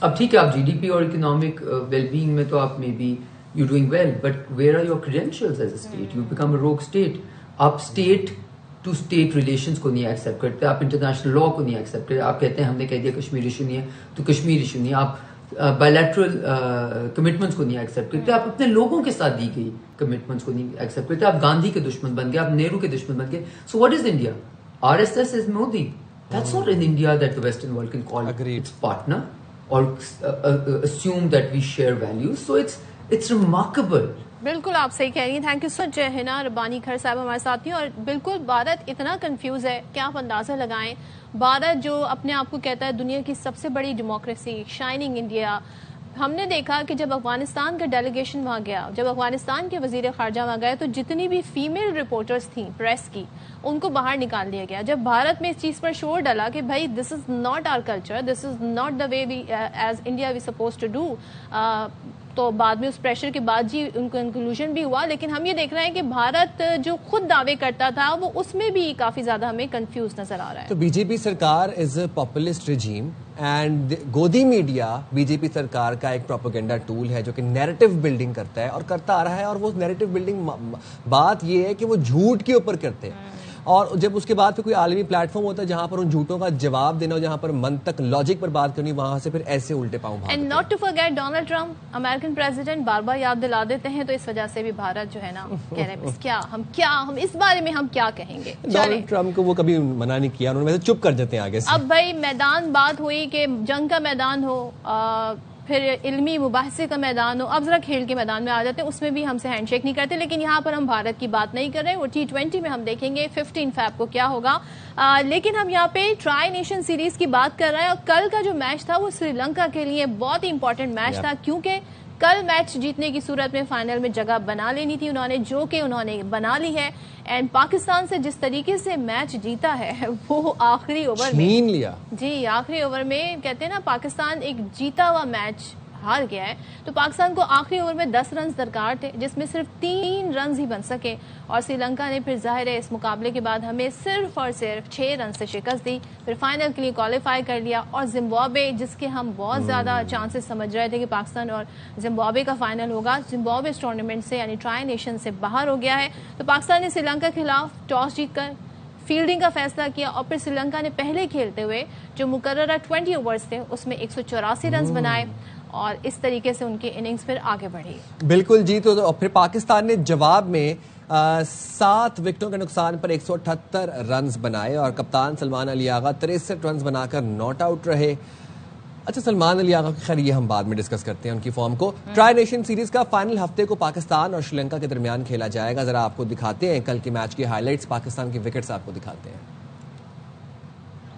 Speaker 6: اب ٹھیک ہے, آپ جی ڈی پی اور اکنامک ویل بینگ میں تو آپ maybe you doing well, but where are your credentials as a state? You become a rogue state. آپ state to state relations کو نہیں ایکسیپٹ کرتے, آپ انٹرنیشنل لا کو نہیں ایکسیپٹ کرتے. آپ کہتے ہیں ہم نے کہہ دیا کشمیر ایشو نہیں ہے تو کشمیر ایشو نہیں. آپ بائیلیٹرل کمٹمنٹس کو نہیں ایکسیپٹ کرتے, آپ اپنے لوگوں کے ساتھ دی گئی کمٹمنٹس کو نہیں ایکسیپٹ کرتے. آپ گاندھی کے دشمن بن گئے, آپ نہرو کے دشمن بن گئے. So what is India? RSS is Modi. That's not in India that the Western world can call its partner or assume that we share values. So it's remarkable.
Speaker 1: بالکل آپ صحیح کہہ رہی ہیں. تھینک یو سو مچ ہنا ربانی کھر صاحب ہمارے ساتھ ہیں. اور بالکل بھارت اتنا کنفیوز ہے کہ آپ اندازہ لگائیں, بھارت جو اپنے آپ کو کہتا ہے دنیا کی سب سے بڑی ڈیموکریسی, شائننگ انڈیا, ہم نے دیکھا کہ جب افغانستان کا ڈیلیگیشن وہاں گیا, جب افغانستان کے وزیر خارجہ وہاں گئے, تو جتنی بھی فیمیل رپورٹرز تھیں پریس کی, ان کو باہر نکال دیا گیا. جب بھارت میں اس چیز پر شور ڈالا کہ بھائی this is not our culture, this is not the way we as India we suppose to do, تو بعد میں اس پریشر کے بعد جی ان کو انکلوژن بھی ہوا. لیکن ہم یہ دیکھ رہے ہیں کہ بھارت جو خود دعوے کرتا تھا وہ اس میں بھی کافی زیادہ ہمیں کنفیوز نظر آ رہا ہے.
Speaker 3: تو بی جے پی سرکار is a populist regime and Godi media B J P سرکار کا ایک پروپیگنڈا ٹول ہے جو کہ نیریٹو بلڈنگ کرتا ہے اور کرتا آ رہا ہے. اور وہ نیریٹو بلڈنگ بات یہ ہے کہ وہ جھوٹ کے اوپر کرتے ہیں, اور جب اس کے بعد پھر کوئی عالمی پلیٹ فارم ہوتا ہے جہاں پر ان جھوٹوں کا جواب دینا, جہاں پر منطق لاجک پر بات کرنی, وہاں سے پھر ایسے الٹے پاؤں بھاگتے ہیں.
Speaker 1: And not to forget Donald Trump, American president, بار بار یاد دلا دیتے ہیں, تو اس وجہ سے بھی بھارت جو ہے نا کہہ رہے ہیں ہم اس بارے میں ہم کیا کہیں گے.
Speaker 3: ڈونلڈ ٹرمپ کو وہ کبھی منع نہیں کیا, انہوں نے چپ کر دیتے ہیں آگے سے.
Speaker 1: اب بھائی میدان بات ہوئی کہ جنگ کا میدان ہو, پھر علمی مباحثے کا میدان ہو, اب ذرا کھیل کے میدان میں آ جاتے ہیں, اس میں بھی ہم سے ہینڈ شیک نہیں کرتے. لیکن یہاں پر ہم بھارت کی بات نہیں کر رہے, وہ T20 میں ہم دیکھیں گے 15 فیب کو کیا ہوگا. لیکن ہم یہاں پہ ٹرائی نیشن سیریز کی بات کر رہے ہیں, اور کل کا جو میچ تھا وہ سری لنکا کے لیے بہت ہی امپورٹنٹ میچ تھا, کیونکہ کل میچ جیتنے کی صورت میں فائنل میں جگہ بنا لینی تھی انہوں نے, جو کہ انہوں نے بنا لی ہے. اینڈ پاکستان سے جس طریقے سے میچ جیتا ہے وہ آخری اوور میں
Speaker 3: چھین لیا,
Speaker 1: جی آخری اوور میں کہتے ہیں نا پاکستان ایک جیتا ہوا میچ ہار گیا ہے. تو پاکستان کو آخری اوور میں 10 رنز درکار تھے, جس میں صرف 3 رنز ہی بن سکے, اور سری لنکا نے پھر ظاہر ہے اس مقابلے کے بعد ہمیں صرف اور صرف 6 رن سے شکست دی, پھر فائنل کے لیے کوالیفائی کر لیا. اور زمبابوے, جس کے ہم بہت زیادہ چانسز سمجھ رہے تھے کہ پاکستان اور زمبابوے کا فائنل ہوگا, زمبابوے اس ٹورنامنٹ سے یعنی ٹرائی نیشن سے باہر ہو گیا ہے. تو پاکستان نے سری لنکا کے خلاف ٹاس جیت کر فیلڈنگ کا فیصلہ کیا, اور پھر سری لنکا نے پہلے کھیلتے ہوئے جو مقررہ 20 اوورز تھے اس میں 184 رنز بنائے, اور اس طریقے سے ان کی اننگز پھر آگے بڑھی.
Speaker 3: بالکل جی. تو پھر پاکستان نے جواب میں 7 وکٹوں کے نقصان پر 178 رنز بنائے, اور کپتان سلمان علی آغا 63 رنز بنا کر ناٹ آؤٹ رہے. اچھا, سلمان علی آغا کی خیر یہ ہم بعد میں ڈسکس کرتے ہیں ان کی فارم کو. ٹرائی نیشن سیریز کا فائنل ہفتے کو پاکستان اور شری لنکا کے درمیان کھیلا جائے گا. ذرا آپ کو دکھاتے ہیں کل کے میچ کی ہائی لائٹس, پاکستان کی وکٹس آپ کو دکھاتے ہیں.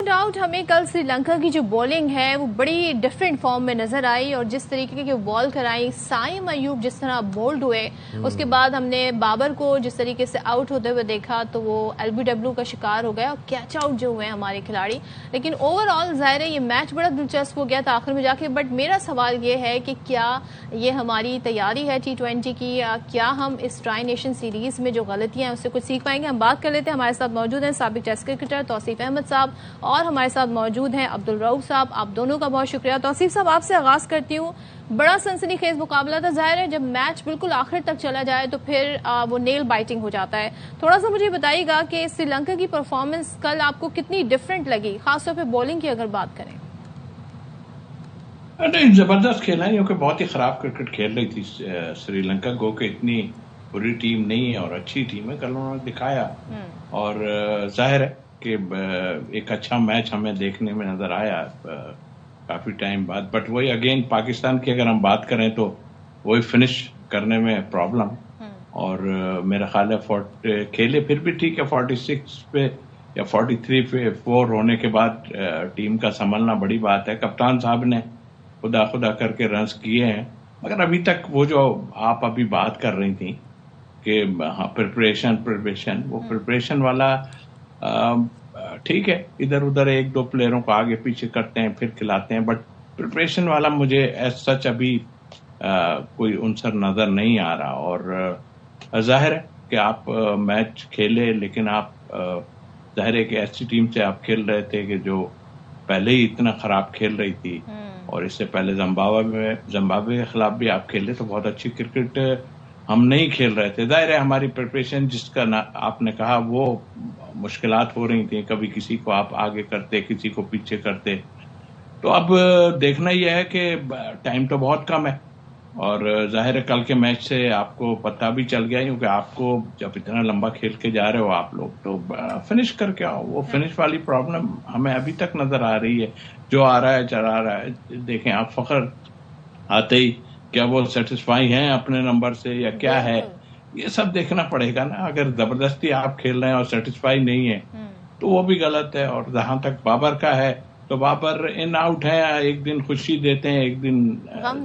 Speaker 1: ڈاؤٹ ہمیں کل سری لنکا کی جو بولنگ ہے وہ بڑی ڈفرینٹ فارم میں نظر آئی, اور جس طریقے کی بال کرائی, سائم ایوب جس طرح بولڈ ہوئے, اس کے بعد ہم نے بابر کو جس طریقے سے آؤٹ ہوتے ہوئے دیکھا تو وہ LBW کا شکار ہو گیا, اور کیچ آؤٹ جو ہوئے ہیں ہمارے کھلاڑی. لیکن اوور آل ظاہر ہے یہ میچ بڑا دلچسپ ہو گیا تھا آخر میں جا کے. بٹ میرا سوال یہ ہے کہ کیا یہ ہماری تیاری ہے T20 کی, یا کیا ہم اس ٹرائی نیشن سیریز میں جو غلطیاں ہیں اس سے کچھ سیکھ پائیں گے. ہم بات کر لیتے ہیں, ہمارے ساتھ موجود ہیں سابق ٹیسٹ کرکٹر توصیف احمد صاحب, اور ہمارے ساتھ موجود ہیں عبدالرؤف صاحب. آپ دونوں کا بہت شکریہ. توصیف صاحب آپ سے آغاز کرتی ہوں. بڑا سنسنی خیز مقابلہ تھا, ظاہر ہے جب میچ بالکل آخر تک چلا جائے تو پھر وہ نیل بائٹنگ ہو جاتا ہے. تھوڑا سا مجھے بتائیے گا کہ سری لنکا کی پرفارمنس کل آپ کو کتنی ڈفرینٹ لگی, خاص طور پہ بولنگ کی اگر بات کریں.
Speaker 7: نہیں, زبردست کھیلا ہے, کیونکہ بہت ہی خراب کرکٹ کھیل رہی تھی سری لنکا, گو کہ اتنی بری ٹیم نہیں ہے اور اچھی ٹیم ہے, کل انہوں نے دکھایا. اور ظاہر ہے کہ ایک اچھا میچ ہمیں دیکھنے میں نظر آیا کافی ٹائم بعد. بٹ وہی اگین پاکستان کی اگر ہم بات کریں تو وہی فنش کرنے میں پرابلم, اور میرا خیال ہے کھیلے پھر بھی ٹھیک ہے, 46 پہ یا 43 پہ 4 ہونے کے بعد ٹیم کا سنبھلنا بڑی بات ہے. کپتان صاحب نے خدا کر کے رنز کیے ہیں, مگر ابھی تک وہ جو آپ ابھی بات کر رہی تھیں کہ ہاں پریپریشن وہ پریپریشن والا ٹھیک ہے, ادھر ادھر 1-2 پلیئروں کو آگے پیچھے کرتے ہیں پھر کھلاتے ہیں, بٹ پریپریشن والا مجھے ایز سچ ابھی کوئی عنصر نظر نہیں آ رہا. اور ظاہر ہے کہ آپ میچ کھیلے, لیکن آپ ظاہر ہے کہ ایسی ٹیم سے آپ کھیل رہے تھے کہ جو پہلے ہی اتنا خراب کھیل رہی تھی, اور اس سے پہلے زمبابوے کے خلاف بھی آپ کھیلے تو بہت اچھی کرکٹ ہم نہیں کھیل رہے تھے. ظاہر ہے ہماری پریپریشن جس کا آپ نے کہا وہ مشکلات ہو رہی تھیں, کبھی کسی کو آپ آگے کرتے کسی کو پیچھے کرتے. تو اب دیکھنا یہ ہے کہ ٹائم تو بہت کم ہے, اور ظاہر ہے کل کے میچ سے آپ کو پتہ بھی چل گیا, کیونکہ آپ کو جب اتنا لمبا کھیل کے جا رہے ہو آپ لوگ تو فنش کر کے آؤ. وہ فنش والی پرابلم ہمیں ابھی تک نظر آ رہی ہے, جو آ رہا ہے چلا رہا ہے. دیکھیں آپ فخر آتے ہی کیا وہ سیٹسفائی ہیں اپنے نمبر سے یا کیا ہے, یہ سب دیکھنا پڑے گا نا. اگر زبردستی آپ کھیل رہے ہیں اور سیٹسفائی نہیں ہے تو وہ بھی غلط ہے. اور جہاں تک بابر کا ہے تو بابر ان آؤٹ ہے, ایک دن خوشی دیتے ہیں, ایک دن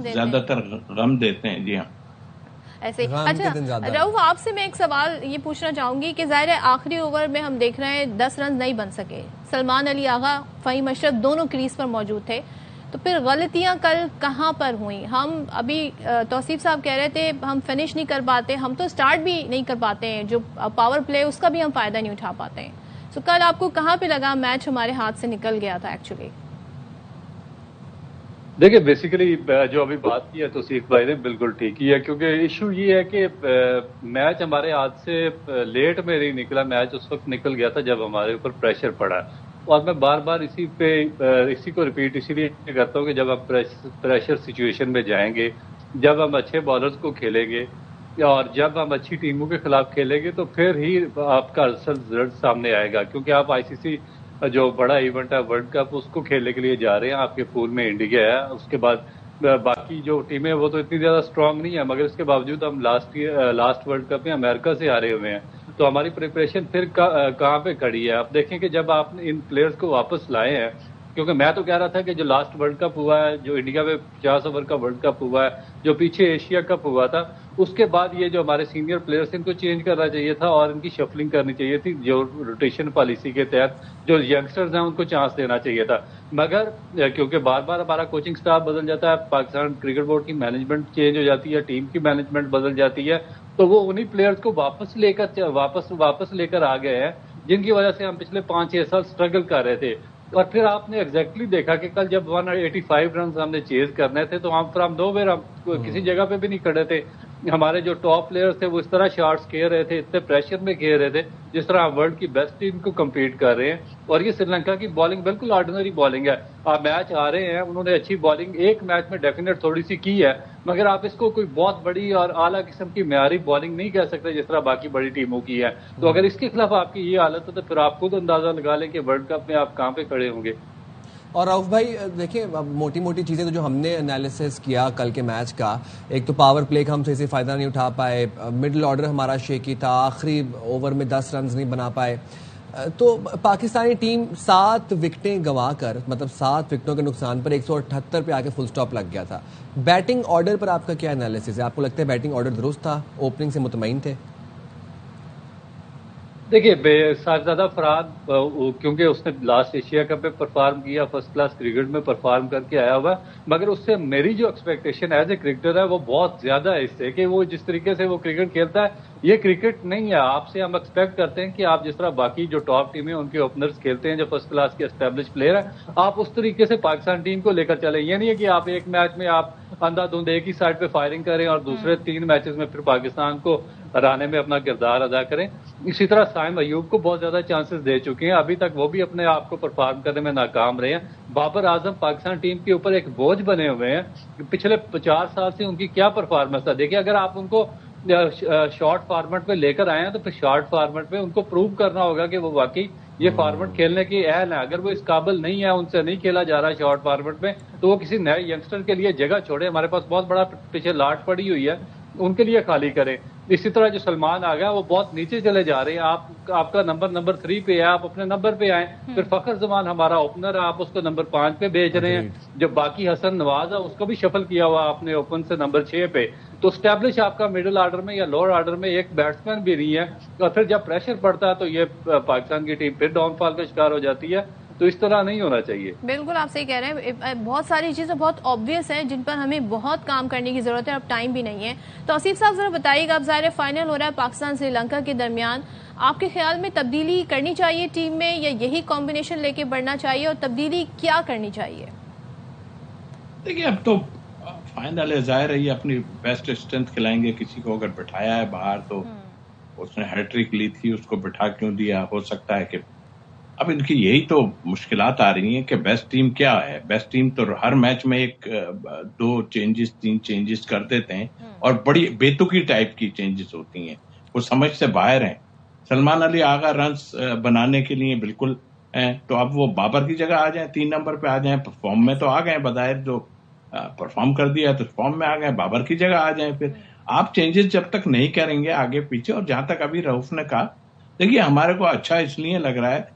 Speaker 7: زیادہ تر غم دیتے ہیں. جی ہاں
Speaker 1: ایسے. اچھا رؤف, آپ سے میں ایک سوال یہ پوچھنا چاہوں گی کہ ظاہر ہے آخری اوور میں ہم دیکھ رہے ہیں 10 رنز نہیں بن سکے, سلمان علی آغا, فہیم اشرف دونوں کریز پر موجود تھے, تو پھر غلطیاں کل کہاں پر ہوئیں؟ ہم ابھی توصیف صاحب کہہ رہے تھے ہم فنش نہیں کر پاتے, ہم تو سٹارٹ بھی نہیں کر پاتے ہیں, جو پاور پلے اس کا بھی ہم فائدہ نہیں اٹھا پاتے ہیں. تو کل آپ کو کہاں پہ لگا میچ ہمارے ہاتھ سے نکل گیا تھا ایکچولی؟
Speaker 8: دیکھیں بیسیکلی جو ابھی بات کی ہے توصیف بھائی نے بالکل ٹھیک ہی ہے, کیونکہ ایشو یہ ہے کہ میچ ہمارے ہاتھ سے لیٹ میں نہیں نکلا, میچ اس وقت نکل گیا تھا جب ہمارے اوپر پریشر پڑا. اور میں بار بار اسی کو ریپیٹ اسی لیے کرتا ہوں کہ جب آپ پریشر سچویشن میں جائیں گے, جب ہم اچھے بالرز کو کھیلیں گے اور جب ہم اچھی ٹیموں کے خلاف کھیلیں گے تو پھر ہی آپ کا اصل رزلٹ سامنے آئے گا. کیونکہ آپ آئی سی سی جو بڑا ایونٹ ہے ورلڈ کپ, اس کو کھیلنے کے لیے جا رہے ہیں, آپ کے پول میں انڈیا ہے, اس کے بعد باقی جو ٹیمیں وہ تو اتنی زیادہ اسٹرانگ نہیں ہے, مگر اس کے باوجود ہم لاسٹ ورلڈ کپ میں امریکہ سے ہارے ہوئے ہیں, تو ہماری پریپریشن پھر کہاں پہ کھڑی ہے. آپ دیکھیں کہ جب آپ نے ان پلیئرز کو واپس لائے ہیں, کیونکہ میں تو کہہ رہا تھا کہ جو لاسٹ ورلڈ کپ ہوا ہے, جو انڈیا میں 50 اوور کا ورلڈ کپ ہوا ہے, جو پیچھے ایشیا کپ ہوا تھا, اس کے بعد یہ جو ہمارے سینئر پلیئرز ان کو چینج کرنا چاہیے تھا اور ان کی شفلنگ کرنی چاہیے تھی, جو روٹیشن پالیسی کے تحت جو ینگسٹرز ہیں ان کو چانس دینا چاہیے تھا. مگر کیونکہ بار بار ہمارا کوچنگ سٹاف بدل جاتا ہے, پاکستان کرکٹ بورڈ کی مینجمنٹ چینج ہو جاتی ہے, ٹیم کی مینجمنٹ بدل جاتی ہے, تو وہ انہی پلیئرز کو واپس لے کر آ گئے ہیں, جن کی وجہ سے ہم پچھلے 5-6 سال سٹرگل کر رہے تھے. اور پھر آپ نے ایگزیکٹلی دیکھا کہ کل جب 185 رنز ہم نے چیز کرنے تھے تو ہم فرام نو ویئر ہم کسی جگہ پہ بھی نہیں کھڑے تھے. ہمارے جو ٹاپ پلیئرز تھے وہ اس طرح شاٹس کھیل رہے تھے, اتنے پریشر میں کھیل رہے تھے جس طرح ہم ورلڈ کی بیسٹ ٹیم کو کمپیٹ کر رہے ہیں. اور یہ سری لنکا کی بالنگ بالکل آرڈنری بالنگ ہے. آپ میچ آ رہے ہیں, انہوں نے اچھی بالنگ ایک میچ میں ڈیفینیٹ تھوڑی سی کی ہے, مگر آپ اس کو کوئی بہت بڑی اور اعلیٰ قسم کی معیاری بالنگ نہیں کہہ سکتے جس طرح باقی بڑی ٹیموں کی ہے. تو اگر اس کے خلاف آپ کی یہ حالت ہے تو پھر آپ خود اندازہ لگا لیں کہ ورلڈ کپ میں آپ کہاں پہ کھڑے ہوں گے.
Speaker 3: اور رؤف بھائی دیکھیں موٹی موٹی چیزیں تو جو ہم نے انالیسس کیا کل کے میچ کا, ایک تو پاور پلے کا ہم صحیح سے فائدہ نہیں اٹھا پائے, مڈل آرڈر ہمارا شیکی تھا, آخری اوور میں 10 رنز نہیں بنا پائے, تو پاکستانی ٹیم 7 وکٹیں گنوا کر, مطلب 7 وکٹوں کے نقصان پر 178 پہ آ کے فل سٹاپ لگ گیا تھا. بیٹنگ آرڈر پر آپ کا کیا انالیسس ہے؟ آپ کو لگتا ہے بیٹنگ آرڈر درست تھا, اوپننگ سے مطمئن تھے؟
Speaker 8: دیکھیے صاحبزادہ فرحان کیونکہ اس نے لاسٹ ایشیا کپ میں پرفارم کیا, فرسٹ کلاس کرکٹ میں پرفارم کر کے آیا ہوا, مگر اس سے میری جو ایکسپیکٹیشن ایز اے کرکٹر ہے وہ بہت زیادہ ہے اس سے کہ وہ جس طریقے سے وہ کرکٹ کھیلتا ہے یہ کرکٹ نہیں ہے. آپ سے ہم ایکسپیکٹ کرتے ہیں کہ آپ جس طرح باقی جو ٹاپ ٹیمیں ان کے اوپنرز کھیلتے ہیں, جو فرسٹ کلاس کے اسٹیبلش پلیئر ہیں, آپ اس طریقے سے پاکستان ٹیم کو لے کر چلیں. یہ نہیں ہے کہ آپ ایک میچ میں آپ اندھا دھند ایک ہی سائڈ پہ فائرنگ کریں اور دوسرے 3 میچز میں پھر پاکستان کو ہرانے میں اپنا کردار ادا کریں. اسی طرح سائم ایوب کو بہت زیادہ چانسز دے چکے ہیں, ابھی تک وہ بھی اپنے آپ کو پرفارم کرنے میں ناکام رہے ہیں. بابر اعظم پاکستان ٹیم کے اوپر ایک بوجھ بنے ہوئے ہیں, پچھلے 50 سال سے ان کی کیا پرفارمنس تھا. دیکھیں اگر آپ ان کو شارٹ فارمیٹ میں لے کر آئے ہیں تو پھر شارٹ فارمیٹ میں ان کو پروو کرنا ہوگا کہ وہ واقعی یہ فارمیٹ کھیلنے کی اہل ہے. اگر وہ اس قابل نہیں ہے, ان سے نہیں کھیلا جا رہا ہے شارٹ فارمیٹ میں, تو وہ کسی نئے ینگسٹر کے لیے جگہ چھوڑے. ہمارے پاس بہت بڑا پیچھے لاٹ پڑی ہوئی ہے, ان کے لیے خالی کریں. اسی طرح جو سلمان آ گیا وہ بہت نیچے چلے جا رہے ہیں. آپ کا نمبر 3 پہ ہے, آپ اپنے نمبر پہ آئیں. پھر فخر زمان ہمارا اوپنر ہے, آپ اس کو نمبر 5 پہ بھیج رہے ہیں. جو باقی حسن نواز ہے اس کو بھی شفل کیا ہوا آپ نے اوپن سے نمبر 6 پہ. تو اسٹیبلش آپ کا مڈل آرڈر میں یا لوور آرڈر میں ایک بیٹسمین بھی نہیں ہے, اور پھر جب پریشر پڑتا ہے تو یہ پاکستان کی ٹیم پھر ڈاؤن فال کا شکار ہو جاتی ہے. تو اس طرح نہیں ہونا چاہیے.
Speaker 1: بالکل آپ صحیح کہہ رہے ہیں, بہت ساری چیزیں بہت آبویس ہیں جن پر ہمیں بہت کام کرنے کی ضرورت ہے, اب ٹائم بھی نہیں ہے. توصیف صاحب ذرا بتائیے گا, اب ظاہر فائنل ہو رہا ہے پاکستان سری لنکا کے درمیان, آپ کے خیال میں تبدیلی کرنی چاہیے ٹیم میں یا یہی کمبینیشن لے کے بڑھنا چاہیے, اور تبدیلی کیا کرنی چاہیے؟
Speaker 7: دیکھیے اب تو فائنل ہے, ظاہر ہے یہ اپنی بیسٹ اسٹرینتھ کھلائیں گے. کسی کو اگر بٹھایا ہے باہر تو اس نے ہیٹرک لی تھی, اس کو بٹھا کیوں دیا؟ ہو سکتا ہے کہ اب ان کی یہی تو مشکلات آ رہی ہیں کہ بیسٹ ٹیم کیا ہے. بیسٹ ٹیم تو ہر میچ میں 1-2 چینجز 3 چینجز کر دیتے ہیں, اور بڑی بیتوکی ٹائپ کی چینجز ہوتی ہیں, وہ سمجھ سے باہر ہیں. سلمان علی آغا رنز بنانے کے لیے بالکل ہیں, تو اب وہ بابر کی جگہ آ جائیں, 3 نمبر پہ آ جائیں. فارم میں تو آ گئے بظاہر, جو پرفارم کر دیا تو فارم میں آ گئے, بابر کی جگہ آ جائیں. پھر آپ چینجز جب تک نہیں کریں گے آگے پیچھے, اور جہاں تک ابھی رؤف نے کہا, دیکھیے ہمارے کو اچھا اس لیے لگ رہا ہے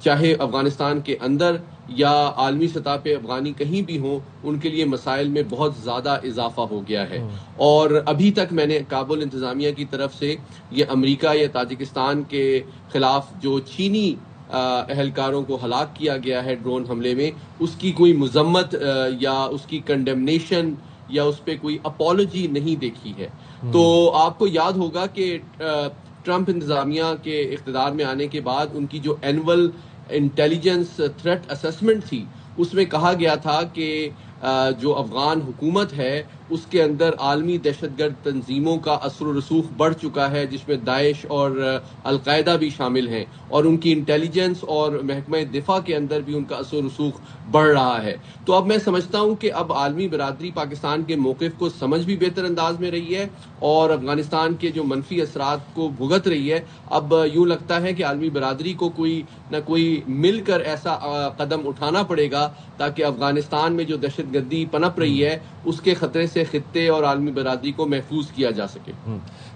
Speaker 9: چاہے افغانستان کے اندر یا عالمی سطح پہ افغانی کہیں بھی ہوں، ان کے لیے مسائل میں بہت زیادہ اضافہ ہو گیا ہے. اور ابھی تک میں نے کابل انتظامیہ کی طرف سے یہ امریکہ یا تاجکستان کے خلاف جو چینی اہلکاروں کو ہلاک کیا گیا ہے ڈرون حملے میں، اس کی کوئی مذمت یا اس کی کنڈیمنیشن یا اس پہ کوئی اپالوجی نہیں دیکھی ہے. تو آپ کو یاد ہوگا کہ ٹرمپ انتظامیہ کے اقتدار میں آنے کے بعد ان کی جو اینول انٹیلیجنس تھریٹ اسسمنٹ تھی، اس میں کہا گیا تھا کہ جو افغان حکومت ہے اس کے اندر عالمی دہشت گرد تنظیموں کا اثر و رسوخ بڑھ چکا ہے، جس میں داعش اور القاعدہ بھی شامل ہیں، اور ان کی انٹیلیجنس اور محکمہ دفاع کے اندر بھی ان کا اثر و رسوخ بڑھ رہا ہے. تو اب میں سمجھتا ہوں کہ اب عالمی برادری پاکستان کے موقف کو سمجھ بھی بہتر انداز میں رہی ہے اور افغانستان کے جو منفی اثرات کو بھگت رہی ہے. اب یوں لگتا ہے کہ عالمی برادری کو کوئی نہ کوئی مل کر ایسا قدم اٹھانا پڑے گا تاکہ افغانستان میں جو دہشت گردی پنپ رہی ہے اس کے خطرے سے خطے اور عالمی برادری کو محفوظ کیا جا سکے.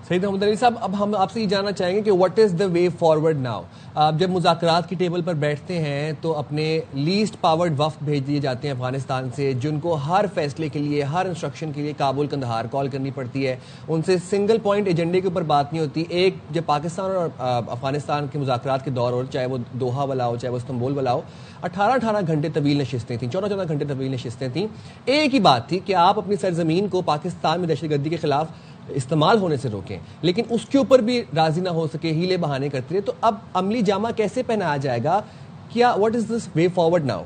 Speaker 3: سعید محمد علی صاحب، اب ہم آپ سے یہ جاننا چاہیں گے کہ what is the way forward now. آپ جب مذاکرات کی ٹیبل پر بیٹھتے ہیں تو اپنے لیسٹ پاورڈ وفد بھیج دیے جاتے ہیں افغانستان سے، جن کو ہر فیصلے کے لیے، ہر انسٹرکشن کے لیے کابل قندھار کال کرنی پڑتی ہے. ان سے سنگل پوائنٹ ایجنڈے کے اوپر بات نہیں ہوتی. ایک جب پاکستان اور افغانستان کے مذاکرات کے دور ہو، چاہے وہ دوحہ والا ہو چاہے وہ استنبول والا ہو، 18 گھنٹے طویل نشستیں تھیں، 14 گھنٹے طویل نشستیں تھیں. ایک ہی بات تھی کہ آپ اپنی سرزمین کو پاکستان میں دہشت گردی کے خلاف استعمال ہونے سے روکیں، لیکن اس کے اوپر بھی راضی نہ ہو سکے، ہیلے بہانے کرتے رہے. تو اب عملی جامہ کیسے پہنایا جائے گا؟ کیا what is this way forward now?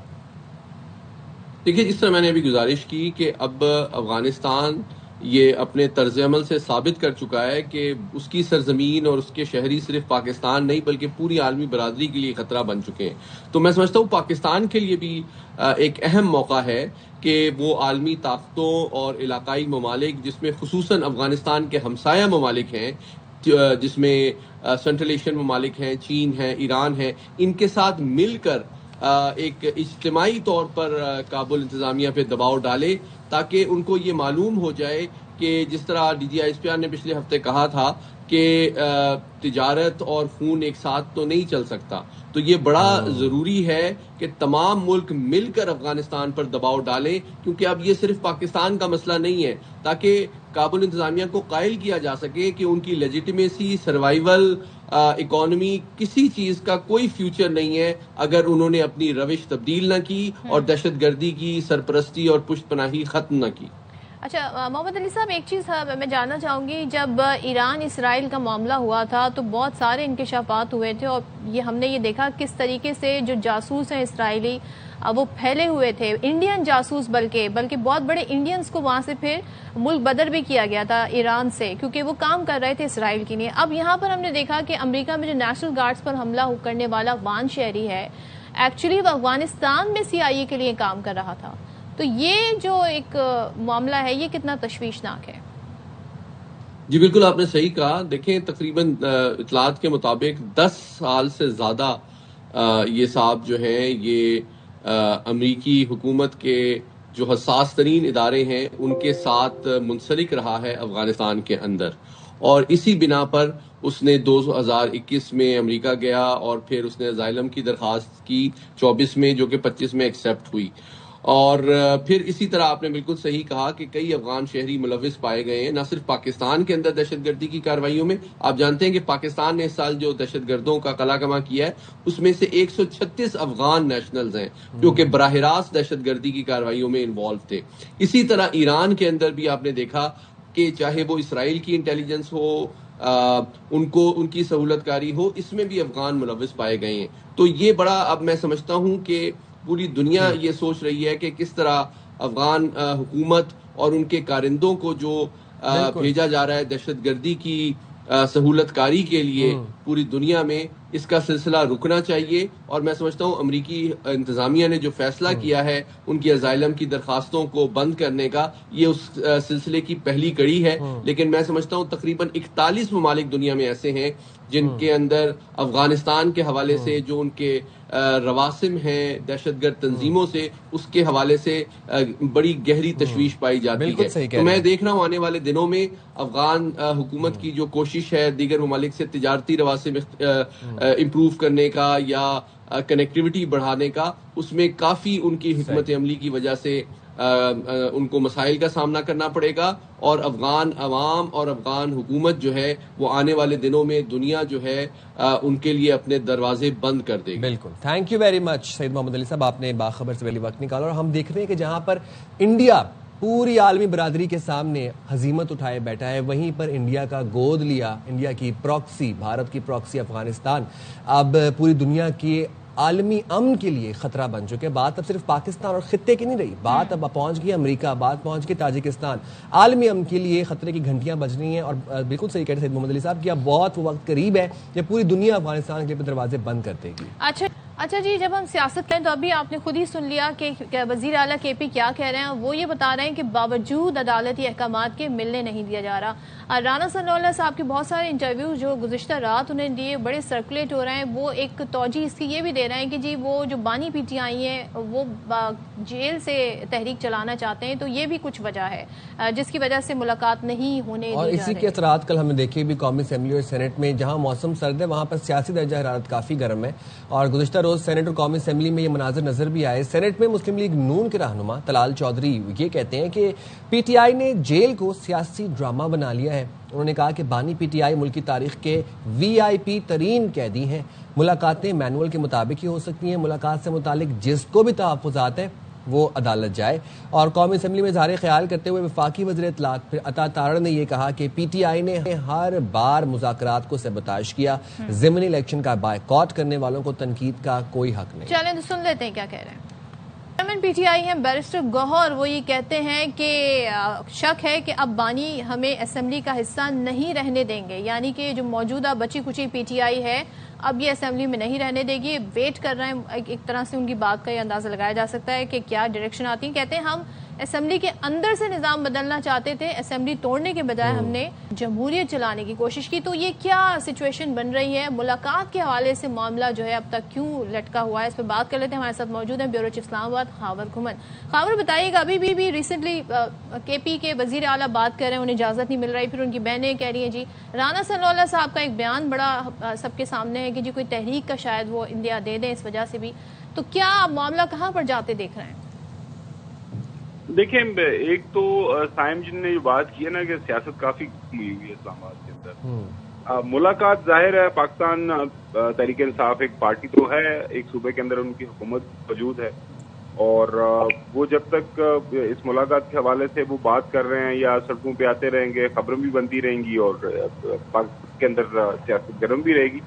Speaker 9: دیکھیے، جس طرح میں نے ابھی گزارش کی کہ اب افغانستان یہ اپنے طرز عمل سے ثابت کر چکا ہے کہ اس کی سرزمین اور اس کے شہری صرف پاکستان نہیں بلکہ پوری عالمی برادری کے لیے خطرہ بن چکے ہیں. تو میں سمجھتا ہوں پاکستان کے لیے بھی ایک اہم موقع ہے کہ وہ عالمی طاقتوں اور علاقائی ممالک، جس میں خصوصاً افغانستان کے ہمسایہ ممالک ہیں، جس میں سنٹرل ایشین ممالک ہیں، چین ہے، ایران ہے، ان کے ساتھ مل کر ایک اجتماعی طور پر کابل انتظامیہ پہ دباؤ ڈالے، تاکہ ان کو یہ معلوم ہو جائے کہ جس طرح D G I S P R نے پچھلے ہفتے کہا تھا کہ تجارت اور خون ایک ساتھ تو نہیں چل سکتا. تو یہ بڑا ضروری ہے کہ تمام ملک مل کر افغانستان پر دباؤ ڈالیں، کیونکہ اب یہ صرف پاکستان کا مسئلہ نہیں ہے، تاکہ کابل انتظامیہ کو قائل کیا جا سکے کہ ان کی لیجیٹیمیسی، سروائیول، اکانومی، کسی چیز کا کوئی فیوچر نہیں ہے اگر انہوں نے اپنی روش تبدیل نہ کی اور دہشت گردی کی سرپرستی اور پشت پناہی ختم نہ کی.
Speaker 1: اچھا محمد علی صاحب، ایک چیز میں جاننا چاہوں گی، جب ایران اسرائیل کا معاملہ ہوا تھا تو بہت سارے انکشافات ہوئے تھے، اور یہ ہم نے یہ دیکھا کس طریقے سے جو جاسوس ہیں اسرائیلی وہ پھیلے ہوئے تھے، انڈین جاسوس بلکہ بہت بڑے انڈینز کو وہاں سے پھر ملک بدر بھی کیا گیا تھا ایران سے، کیونکہ وہ کام کر رہے تھے اسرائیل کے لیے. اب یہاں پر ہم نے دیکھا کہ امریکہ میں جو نیشنل گارڈز پر حملہ کرنے والا افغان شہری ہے، ایکچولی وہ افغانستان میں CIA کے لیے کام کر رہا تھا. تو یہ جو ایک معاملہ ہے یہ کتنا تشویشناک ہے؟
Speaker 9: جی بالکل، آپ نے صحیح کہا. دیکھیں، تقریباً اطلاعات کے مطابق 10 سال سے زیادہ یہ صاحب جو ہیں یہ امریکی حکومت کے جو حساس ترین ادارے ہیں ان کے ساتھ منسلک رہا ہے افغانستان کے اندر، اور اسی بنا پر اس نے 2021 میں امریکہ گیا اور پھر اس نے اسائلم کی درخواست کی 24 میں، جو کہ 25 میں ایکسیپٹ ہوئی. اور پھر اسی طرح آپ نے بالکل صحیح کہا کہ کئی افغان شہری ملوث پائے گئے ہیں، نہ صرف پاکستان کے اندر دہشت گردی کی کارروائیوں میں. آپ جانتے ہیں کہ پاکستان نے اس سال جو دہشت گردوں کا قلع کما کیا ہے اس میں سے 136 افغان نیشنلز ہیں جو کہ براہ راست دہشت گردی کی کارروائیوں میں انوالو تھے. اسی طرح ایران کے اندر بھی آپ نے دیکھا کہ چاہے وہ اسرائیل کی انٹیلیجنس ہو، ان کی سہولت کاری ہو، اس میں بھی افغان ملوث پائے گئے ہیں. تو یہ بڑا، اب میں سمجھتا ہوں کہ پوری دنیا یہ سوچ رہی ہے کہ کس طرح افغان حکومت اور ان کے کارندوں کو جو بھیجا جا رہا ہے دہشت گردی کی سہولت کاری کے لیے پوری دنیا میں، اس کا سلسلہ رکنا چاہیے. اور میں سمجھتا ہوں امریکی انتظامیہ نے جو فیصلہ کیا ہے ان کی اسائلم کی درخواستوں کو بند کرنے کا، یہ اس سلسلے کی پہلی کڑی ہے. لیکن میں سمجھتا ہوں تقریباً 41 ممالک دنیا میں ایسے ہیں جن کے اندر افغانستان کے حوالے سے جو ان کے رواسم ہیں دہشت گرد تنظیموں سے، اس کے حوالے سے بڑی گہری تشویش پائی جاتی ہے. تو میں دیکھ رہا ہوں آنے والے دنوں میں افغان حکومت کی جو کوشش ہے دیگر ممالک سے تجارتی رواسم امپروو کرنے کا یا کنیکٹیوٹی بڑھانے کا، اس میں کافی ان کی حکمت عملی کی وجہ سے ان کو مسائل کا سامنا کرنا پڑے گا، اور افغان عوام اور افغان حکومت جو ہے وہ آنے والے دنوں میں دنیا جو ہے ان کے لیے اپنے دروازے بند کر دے گی.
Speaker 3: بالکل، تھینک یو ویری مچ سید محمد علی صاحب، آپ نے باخبر سے پہلے وقت نکالا. اور ہم دیکھ رہے ہیں کہ جہاں پر انڈیا پوری عالمی برادری کے سامنے ہزیمت اٹھائے بیٹھا ہے، وہیں پر انڈیا کا گود لیا، انڈیا کی پراکسی، بھارت کی پراکسی افغانستان اب پوری دنیا کی عالمی امن کے لیے خطرہ بن چکے. بات اب صرف پاکستان اور خطے کی نہیں رہی، بات اب پہنچ گئی امریکہ، بات پہنچ گئی تاجکستان. عالمی امن کے لیے خطرے کی گھنٹیاں بج رہی ہیں. اور بالکل صحیح کہہ رہے سید محمد علی صاحب کہ اب بہت وقت قریب ہے جب پوری دنیا افغانستان کے دروازے بند کر دے گی.
Speaker 1: اچھا جی، جب ہم سیاست کریں تو ابھی آپ نے خود ہی سن لیا کہ وزیر اعلیٰ کے پی کیا کہہ رہے ہیں. وہ یہ بتا رہے ہیں کہ باوجود عدالتی احکامات کے ملنے نہیں دیا جا رہا. رانا ثناء اللہ صاحب کے بہت سارے انٹرویوز جو گزشتہ رات انہیں دیے بڑے سرکولیٹ ہو رہے ہیں. وہ ایک توجہ اس کی یہ بھی دے رہے ہیں کہ جی وہ جو بانی پی ٹی آئی ہیں وہ جیل سے تحریک چلانا چاہتے ہیں، تو یہ بھی کچھ وجہ ہے جس کی وجہ سے ملاقات نہیں ہونے دی جا رہی.
Speaker 3: اور اسی کے اثرات کل ہمیں دیکھے بھی قومی اسمبلی اور سینٹ میں، جہاں موسم سرد ہے وہاں پر سیاسی درجہ حرارت کافی گرم ہے. اور گزشتہ روز سینٹ اور قومی اسمبلی میں یہ مناظر نظر بھی آئے. سینٹ میں مسلم لیگ نون کے رہنما طلال چودھری یہ کہتے ہیں کہ پی ٹی آئی نے جیل کو سیاسی ڈرامہ بنا لیا ہے. انہوں نے کہا کہ بانی پی ٹی آئی ملک کی تاریخ کے وی آئی پی ترین قیدی ہیں. ملاقاتیں مینول کے مطابق ہی ہو سکتی ہیں. ملاقات سے متعلق جس کو بھی تحفظات ہیں وہ عدالت جائے. اور قومی اسمبلی میں اظہار خیال کرتے ہوئے وفاقی وزیر اطلاعات عطا تارڑ نے یہ کہا کہ پی ٹی آئی نے ہر بار مذاکرات کو سیبوتاژ کیا. ضمنی الیکشن کا بائیکاٹ کرنے والوں کو تنقید کا کوئی حق نہیں.
Speaker 1: چلیں تو سن لیتے ہیں کیا کہہ رہے ہیں. چیئرمین پی ٹی آئی ہیں بیرسٹر گوہر، وہ یہ کہتے ہیں کہ شک ہے کہ اب بانی ہمیں اسمبلی کا حصہ نہیں رہنے دیں گے. یعنی کہ جو موجودہ بچی کچی پی ٹی آئی ہے اب یہ اسمبلی میں نہیں رہنے دے گی. ویٹ کر رہے ہیں، ایک طرح سے ان کی بات کا یہ اندازہ لگایا جا سکتا ہے کہ کیا ڈائریکشن آتی ہے. کہتے ہیں ہم اسمبلی کے اندر سے نظام بدلنا چاہتے تھے، اسمبلی توڑنے کے بجائے ہم نے جمہوریت چلانے کی کوشش کی. تو یہ کیا سچویشن بن رہی ہے؟ ملاقات کے حوالے سے معاملہ جو ہے اب تک کیوں لٹکا ہوا ہے، اس پہ بات کر لیتے ہیں. ہمارے ساتھ موجود ہیں بیورو چیف اسلام آباد خاور گھمن. خاور بتائیے گا، ابھی بھی ریسنٹلی کے پی کے وزیر اعلیٰ بات کر رہے ہیں، انہیں اجازت نہیں مل رہی، پھر ان کی بہنیں کہہ رہی ہیں جی. رانا ثناء اللہ صاحب کا ایک بیان بڑا سب کے سامنے ہے کہ جی کوئی تحریک کا شاید وہ انڈیا دے دیں اس وجہ سے بھی. تو کیا معاملہ کہاں پر جاتے دیکھ رہے ہیں؟
Speaker 10: دیکھیں، ایک تو سائم جن نے جو بات کی ہے نا کہ سیاست کافی ہوئی ہے اسلام آباد کے اندر. ملاقات ظاہر ہے، پاکستان تحریک انصاف ایک پارٹی تو ہے، ایک صوبے کے اندر ان کی حکومت موجود ہے، اور وہ جب تک اس ملاقات کے حوالے سے وہ بات کر رہے ہیں یا سڑکوں پہ آتے رہیں گے، خبریں بھی بنتی رہیں گی اور پاکستان کے اندر سیاست گرم بھی رہے گی.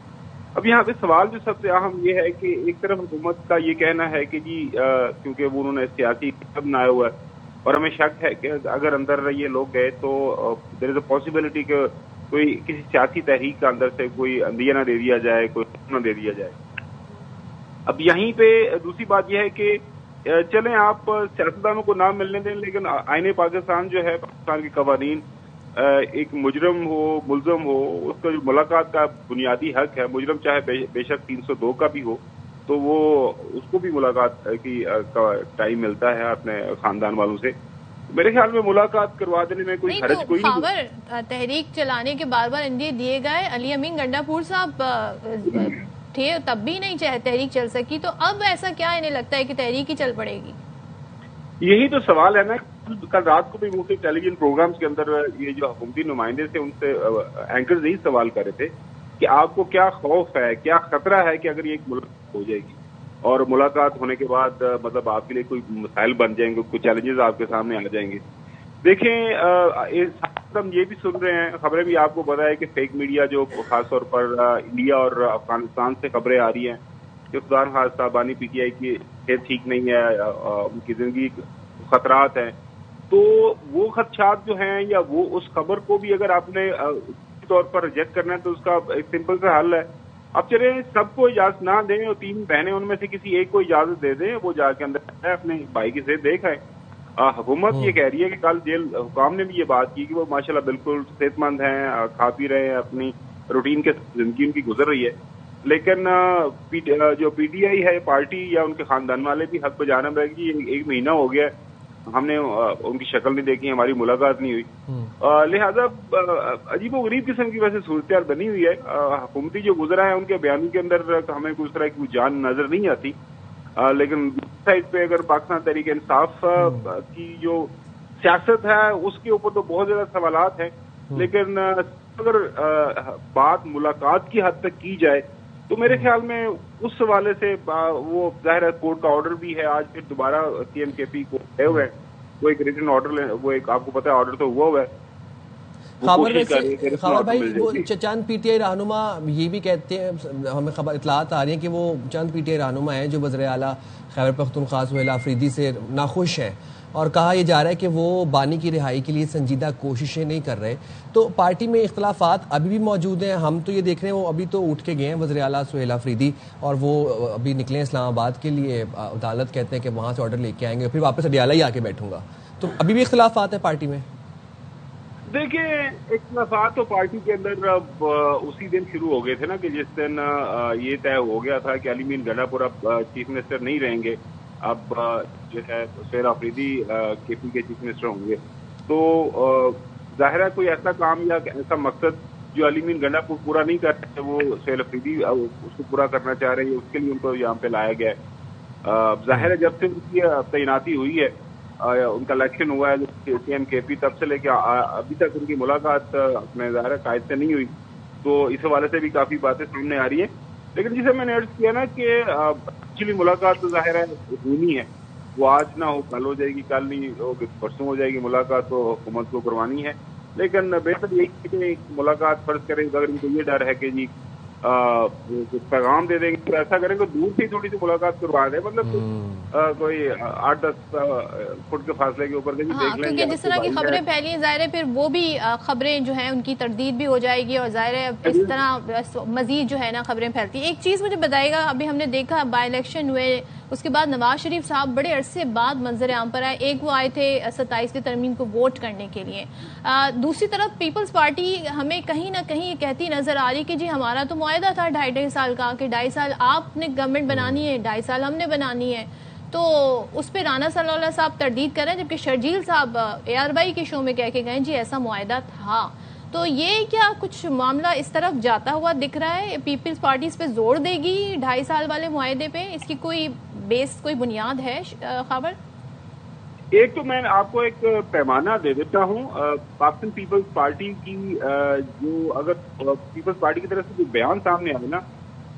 Speaker 10: اب یہاں پہ سوال جو سب سے اہم یہ ہے کہ ایک طرف حکومت کا یہ کہنا ہے کہ جی کیونکہ وہ انہوں نے سیاسی بنایا ہوا ہے اور ہمیں شک ہے کہ اگر اندر یہ لوگ گئے تو دیر از اے پاسبلٹی کہ کوئی کسی سیاسی تحریک کا اندر سے کوئی عندیہ نہ دے دیا جائے، کوئی نہ دے دیا جائے. اب یہیں پہ دوسری بات یہ ہے کہ چلیں آپ سیاستدانوں کو نہ ملنے دیں، لیکن آئین پاکستان جو ہے، پاکستان کے قوانین، ایک مجرم ہو ملزم ہو، اس کا جو ملاقات کا بنیادی حق ہے، مجرم چاہے بے شک 302 کا بھی ہو تو وہ اس کو بھی ملاقات کا ٹائم ملتا ہے اپنے خاندان والوں سے. میرے خیال میں ملاقات کروا دینے میں کوئی حرج کوئی نہیں.
Speaker 1: خاور تحریک چلانے کے بار بار انڈیا دیے گئے، علی امین گنڈا پور صاحب تھے تب بھی نہیں چاہے تحریک چل سکی، تو اب ایسا کیا انہیں لگتا ہے کہ تحریک ہی چل پڑے گی؟
Speaker 10: یہی تو سوال ہے نا. کل رات کو بھی مختلف ٹیلی ویژن پروگرامز کے اندر یہ جو حکومتی نمائندے تھے ان سے اینکرز یہی سوال کر رہے تھے کہ آپ کو کیا خوف ہے، کیا خطرہ ہے کہ اگر یہ ایک ملاقات ہو جائے گی اور ملاقات ہونے کے بعد مطلب آپ کے لیے کوئی مسائل بن جائیں گے، کوئی چیلنجز آپ کے سامنے آ جائیں گے. دیکھیں، ہم یہ بھی سن رہے ہیں، خبریں بھی آپ کو پتا ہے کہ فیک میڈیا جو خاص طور پر انڈیا اور افغانستان سے خبریں آ رہی ہیں کہ خدا نخواستہ بانی پی ٹی آئی کی صحت ٹھیک نہیں ہے، ان کی زندگی خطرات ہیں. تو وہ خدشات جو ہیں یا وہ اس خبر کو بھی اگر آپ نے طور پر ریجیکٹ کرنا ہے تو اس کا ایک سمپل سا حل ہے. اب چلے سب کو اجازت نہ دیں اور 3 بہنیں ان میں سے کسی ایک کو اجازت دے دیں، وہ جا کے اندر اپنے بھائی کی صحت دیکھ آئے. حکومت یہ کہہ رہی ہے کہ کل جیل حکام نے بھی یہ بات کی کہ وہ ماشاءاللہ بالکل صحت مند ہیں، کھا پی رہے ہیں، اپنی روٹین کے زندگی ان کی گزر رہی ہے. لیکن جو پی ٹی آئی ہے پارٹی یا ان کے خاندان والے بھی حق پہ جانب ہے کہ 1 مہینہ ہو گیا ہم نے ان کی شکل نہیں دیکھی, ہماری ملاقات نہیں ہوئی, لہذا عجیب و غریب قسم کی ویسے صورتحال بنی ہوئی ہے. حکومتی جو گزرا ہے ان کے بیانوں کے اندر ہمیں کوئی طرح کی جان نظر نہیں آتی, لیکن سائڈ پہ اگر پاکستان تحریک انصاف کی جو سیاست ہے اس کے اوپر تو بہت زیادہ سوالات ہیں. لیکن اگر بات ملاقات کی حد تک کی جائے تو میرے خیال میں اس حوالے سے وہ ظاہر ہے کورٹ کا آرڈر بھی ہے, آج پھر دوبارہ TMKP کو گئے ہوئے ہیں, وہ ایک ریٹن آرڈر, وہ ایک آپ کو پتا ہے آرڈر تو ہوا ہوا ہے.
Speaker 3: خبر بھائی وہ چند PTI رہنما یہ بھی کہتے ہیں, ہمیں خبر اطلاعات آ رہی ہیں کہ وہ چند PTI رہنما ہیں جو وزیر اعلیٰ خیبر پختونخوا سہیل آفریدی سے ناخوش ہیں, اور کہا یہ جا رہا ہے کہ وہ بانی کی رہائی کے لیے سنجیدہ کوششیں نہیں کر رہے. تو پارٹی میں اختلافات ابھی بھی موجود ہیں. ہم تو یہ دیکھ رہے ہیں وہ ابھی تو اٹھ کے گئے ہیں وزیر اعلیٰ سہیل آفریدی, اور وہ ابھی نکلے اسلام آباد کے لیے, عدالت کہتے ہیں کہ وہاں سے آرڈر لے کے آئیں گے, پھر واپس اڈیالہ ہی آ کے بیٹھوں گا. تو ابھی بھی اختلافات ہیں پارٹی میں.
Speaker 10: دیکھیں اختلافات تو پارٹی کے اندر اب اسی دن شروع ہو گئے تھے نا, کہ جس دن یہ طے ہو گیا تھا کہ علی مین گنڈا پور اب چیف منسٹر نہیں رہیں گے, اب جو ہے سہیل آفریدی KP کے چیف منسٹر ہوں گے. تو ظاہر ہے کوئی ایسا کام یا ایسا مقصد جو علی مین گنڈا پور پورا نہیں کر رہے وہ سہیل آفریدی اس کو پورا کرنا چاہ رہے ہیں, اس کے لیے ان کو یہاں پہ لایا گیا ہے. ظاہر ہے جب سے ان کی تعیناتی ہوئی ہے, ان کا الیکشن ہوا ہے TMKP, تب سے لے کے ابھی تک ان کی ملاقات اپنے ظاہر قائد سے نہیں ہوئی. تو اس حوالے سے بھی کافی باتیں سامنے آ رہی ہیں. لیکن جسے میں نے عرض کیا نا کہ ایکچولی ملاقات تو ظاہر ہے ہونی ہے, وہ آج نہ ہو کل ہو جائے گی, کل نہیں ہو پرسوں ہو جائے گی ملاقات, تو حکومت کو کروانی ہے. لیکن بہتر یہی کہ ملاقات فرض کریں اگر ان کو یہ ڈر ہے کہ جی پیغام دے دیں گے, تو ایسا کریں گے دور سے تھوڑی سی ملاقات کروا دیں, مطلب کوئی 8-10 فٹ کے فاصلے کے اوپر دیکھ لیں گے.
Speaker 1: کیونکہ جس طرح کی خبریں پھیلی ہیں ظاہر ہے پھر وہ بھی خبریں جو ہیں ان کی تردید بھی ہو جائے گی, اور ظاہر ہے اس طرح مزید جو ہے نا خبریں پھیلتی. ایک چیز مجھے بتائے گا, ابھی ہم نے دیکھا بائی الیکشن ہوئے, اس کے بعد نواز شریف صاحب بڑے عرصے بعد منظر عام پر آئے. ایک وہ آئے تھے 27 ترمیم کو ووٹ کرنے کے لیے, دوسری طرف پیپلز پارٹی ہمیں کہیں نہ کہیں یہ کہتی نظر آ رہی کہ جی ہمارا تو معاہدہ تھا 2.5 سال کا کہ 2.5 سال آپ نے گورنمنٹ بنانی ہے, 2.5 سال ہم نے بنانی ہے. تو اس پہ رانا صلی اللہ صاحب تردید کر رہے ہیں, جبکہ شرجیل صاحب ARY کے شو میں کہہ کے گئے جی ایسا معاہدہ تھا. تو یہ کیا کچھ معاملہ اس طرف جاتا ہوا دکھ رہا ہے؟ پیپلز پارٹی اس پہ زور دے گی 2.5 سال والے معاہدے پہ, اس کی کوئی بیس کوئی بنیاد ہے خبر؟
Speaker 10: ایک تو میں آپ کو ایک پیمانہ دے دیتا ہوں. پاکستان پیپلز پارٹی کی جو اگر پیپلز پارٹی کی طرف سے کوئی بیان سامنے آئے نا,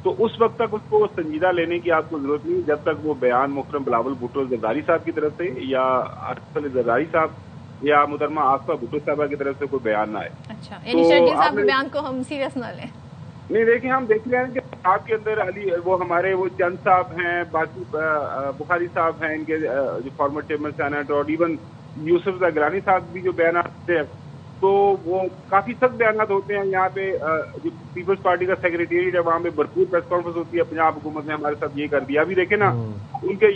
Speaker 10: تو اس وقت تک اس کو سنجیدہ لینے کی آپ کو ضرورت نہیں, جب تک وہ بیان محترم بلاول بھٹو زرداری صاحب کی طرف سے یا آصف علی زرداری صاحب یا محترمہ آصفہ بھٹو صاحبہ کی طرف سے کوئی بیان نہ آئے.
Speaker 1: اچھا, یعنی شرجیل صاحب کے بیان کو ہم سیریس نہ لیں.
Speaker 10: نہیں دیکھیں, ہم دیکھ رہے ہیں کہ آپ کے اندر علی وہ ہمارے وہ چند صاحب ہیں, باقی بخاری صاحب ہیں ان کے جو فارمر چیئرمین سینٹ, اور ایون یوسف زگرانی صاحب بھی جو بیانات دیتے ہیں, تو وہ کافی سخت بیانات ہوتے ہیں. یہاں پہ جو پیپلز پارٹی کا سیکریٹریٹ ہے وہاں پہ بھرپور پریس کانفرنس ہوتی ہے, پنجاب حکومت نے ہمارے ساتھ یہ کر دیا. ابھی دیکھیں نا ان کے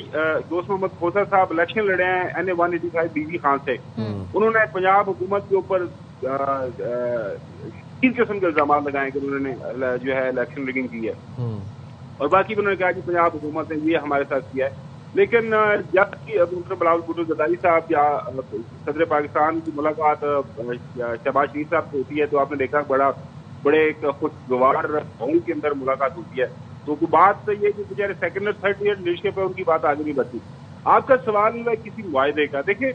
Speaker 10: دوست محمد کھوسا صاحب الیکشن لڑے ہیں NA 185 BB خان سے, انہوں نے پنجاب حکومت کے اوپر کس قسم کے الزامات لگائے کہ انہوں نے جو ہے الیکشن ریگنگ کی ہے, اور باقی بھی انہوں نے کہا کہ پنجاب حکومت نے یہ ہمارے ساتھ کیا ہے. لیکن جب محترم بلاول بھٹو زرداری صاحب یا صدر پاکستان کی ملاقات شہباز شریف صاحب سے ہوتی ہے, تو آپ نے دیکھا بڑے ایک خوشگوار ماحول کے اندر ملاقات ہوتی ہے. تو بات یہ کہ بیچارے سیکنڈ اور تھرڈ ایئر لیڈرشپ پہ ان کی بات آگے نہیں بڑھتی. آپ کا سوال ہے کسی معاہدے کا, دیکھیں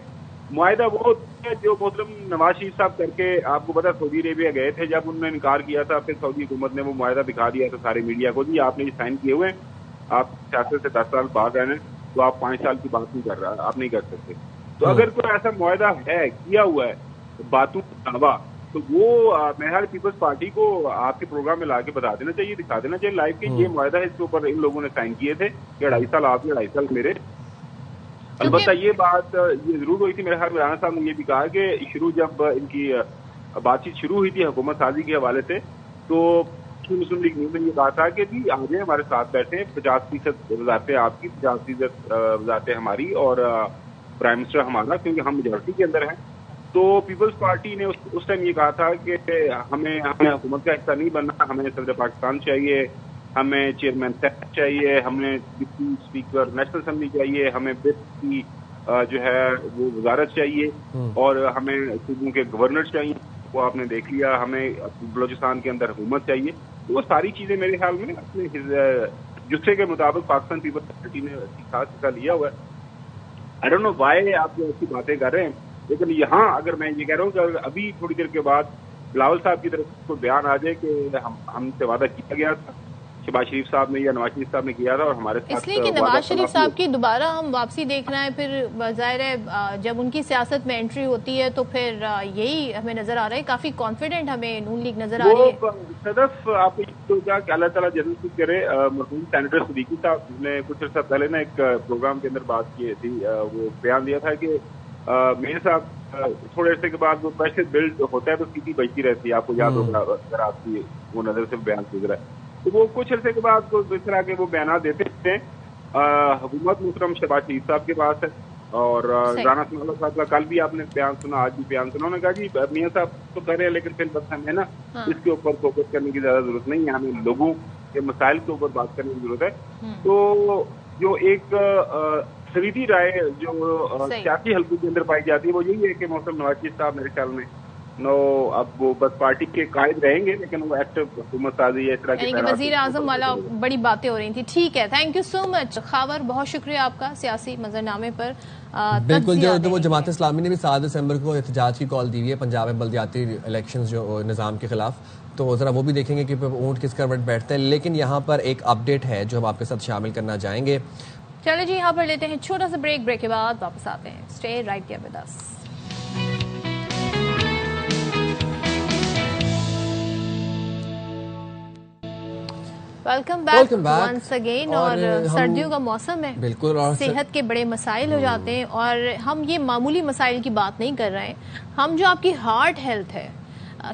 Speaker 10: معاہدہ وہ ہوتا ہے جو محترم نواز شریف صاحب کر کے, آپ کو پتا سعودی عربیہ گئے تھے, جب انہوں نے انکار کیا تھا پھر سعودی حکومت نے وہ معاہدہ دکھا دیا تھا سارے میڈیا کو, جی آپ نے یہ سائن کیے ہوئے ہیں, آپ سیاست سے 10 سال بعد رہے ہیں, تو آپ 5 سال کی بات نہیں کر رہا, آپ نہیں کر سکتے. تو اگر کوئی ایسا معاہدہ ہے کیا ہوا ہے باتوں کے علاوہ, تو وہ میرے پیپلز پارٹی کو آپ کے پروگرام میں لا کے بتا دینا چاہیے, دکھا دینا چاہیے لائیو کہ یہ معاہدہ ہے, اس کے اوپر ان لوگوں نے سائن کیے تھے کہ 2.5 سال آپ کے 2.5 سال میرے. البتہ یہ بات یہ ضرور ہوئی تھی میرے خیال میں, رانا صاحب نے یہ بھی کہا کہ شروع جب ان کی بات چیت شروع ہوئی تھی حکومت سازی کے حوالے سے, تو مسلم لیگ نیوز نے یہ کہا تھا کہ جی آ جائیں ہمارے ساتھ بیٹھیں, 50% وزارتیں آپ کی, 50% وزارتیں ہماری, اور پرائم منسٹر ہمارا, کیونکہ ہم میجورٹی کے اندر ہیں. تو پیپلز پارٹی نے اس ٹائم یہ کہا تھا کہ ہمیں حکومت کا حصہ نہیں بننا, ہمیں صدر پاکستان چاہیے, ہمیں چیئرمین صاحب چاہیے, ہمیں ڈپٹی اسپیکر نیشنل اسمبلی چاہیے, ہمیں بپ کی جو ہے وہ وزارت چاہیے اور ہمیں صوبوں کے گورنر چاہیے. وہ آپ نے دیکھ لیا, ہمیں بلوچستان کے اندر حکومت چاہیے. تو وہ ساری چیزیں میرے خیال میں اپنے جسے کے مطابق پاکستان پیپلز پارٹی نے حصہ لیا ہوا ہے. آئی ڈونٹ نو وائی آپ ایسی باتیں کر رہے ہیں, لیکن یہاں اگر میں یہ کہہ رہا ہوں کہ ابھی تھوڑی دیر کے بعد بلاول صاحب کی طرف کوئی بیان آ جائے کہ ہم سے وعدہ کیا گیا تھا, شہباز شریف صاحب نے یا نواز شریف صاحب نے کیا تھا اور ہمارے ساتھ,
Speaker 1: اس لیے کہ نواز شریف صاحب کی دوبارہ ہم واپسی دیکھ رہے ہیں, پھر ظاہر ہے جب ان کی سیاست میں انٹری ہوتی ہے تو پھر یہی ہمیں نظر آ رہا ہے. کافی کانفیڈنٹ ہمیں نون لیگ نظر آ رہی ہے.
Speaker 10: صدف آپ کو کہ اللہ تعالیٰ جنت کرے, مرحوم سینیٹر صدیقی صاحب نے کچھ عرصہ پہلے نا ایک پروگرام کے اندر بات کی تھی, وہ بیان دیا تھا کہ میرے صاحب تھوڑے عرصے کے بعد وہ پریشر بلڈ ہوتا ہے تو سیٹی بچتی رہتی ہے. آپ کو یاد ہوگا اگر آپ کی وہ نظر سے بیان گزرا ہے تو وہ کچھ عرصے کے بعد اس طرح کے وہ بیانات دیتے ہیں. حکومت محترم شہباز شریف صاحب کے پاس ہے اور رانا ثناء اللہ صاحب کا کل بھی آپ نے بیان سنا, آج بھی بیان سنا. انہوں نے کہا جی میاں صاحب تو کر رہے ہیں لیکن پھر بس ہمیں نا اس کے اوپر فوکس کرنے کی زیادہ ضرورت نہیں ہے, ہمیں لوگوں کے مسائل کے اوپر بات کرنے کی ضرورت ہے. تو جو ایک خریدی رائے جو سیاسی حلقوں کے اندر پائی جاتی ہے وہ یہی ہے کہ محترم نواز شریف صاحب میرے خیال میں اب وہ بس پارٹی کے قائد رہیں گے لیکن وہ ایکٹیو حکومت سازی ہے اس طرح کی
Speaker 1: وزیر اعظم والا بڑی باتیں ہو رہی تھیں. ٹھیک ہے, تھینک یو سو مچ خاور, بہت شکریہ آپ کا سیاسی منظرنامے پر.
Speaker 3: بالکل, جو وہ جماعت اسلامی نے بھی 7 دسمبر کو احتجاج کی کال دی ہوئی ہے پنجاب میں بلدیاتی الیکشنز جو نظام کے خلاف, تو ذرا وہ بھی دیکھیں گے کہ اونٹ کس کروٹ بیٹھتا ہے. لیکن یہاں پر ایک اپڈیٹ ہے جو ہم آپ کے ساتھ شامل کرنا چاہیں گے.
Speaker 1: چلے جی یہاں پر لیتے ہیں چھوٹا سا بریک کے بعد واپس آتے ہیں. Stay right with us. Welcome back once again. اور سردیوں کا موسم ہے
Speaker 3: بالکل, اور
Speaker 1: صحت کے بڑے مسائل ہو جاتے ہیں, اور ہم یہ معمولی مسائل کی بات نہیں کر رہے ہیں, ہم جو آپ کی ہارٹ ہیلتھ ہے,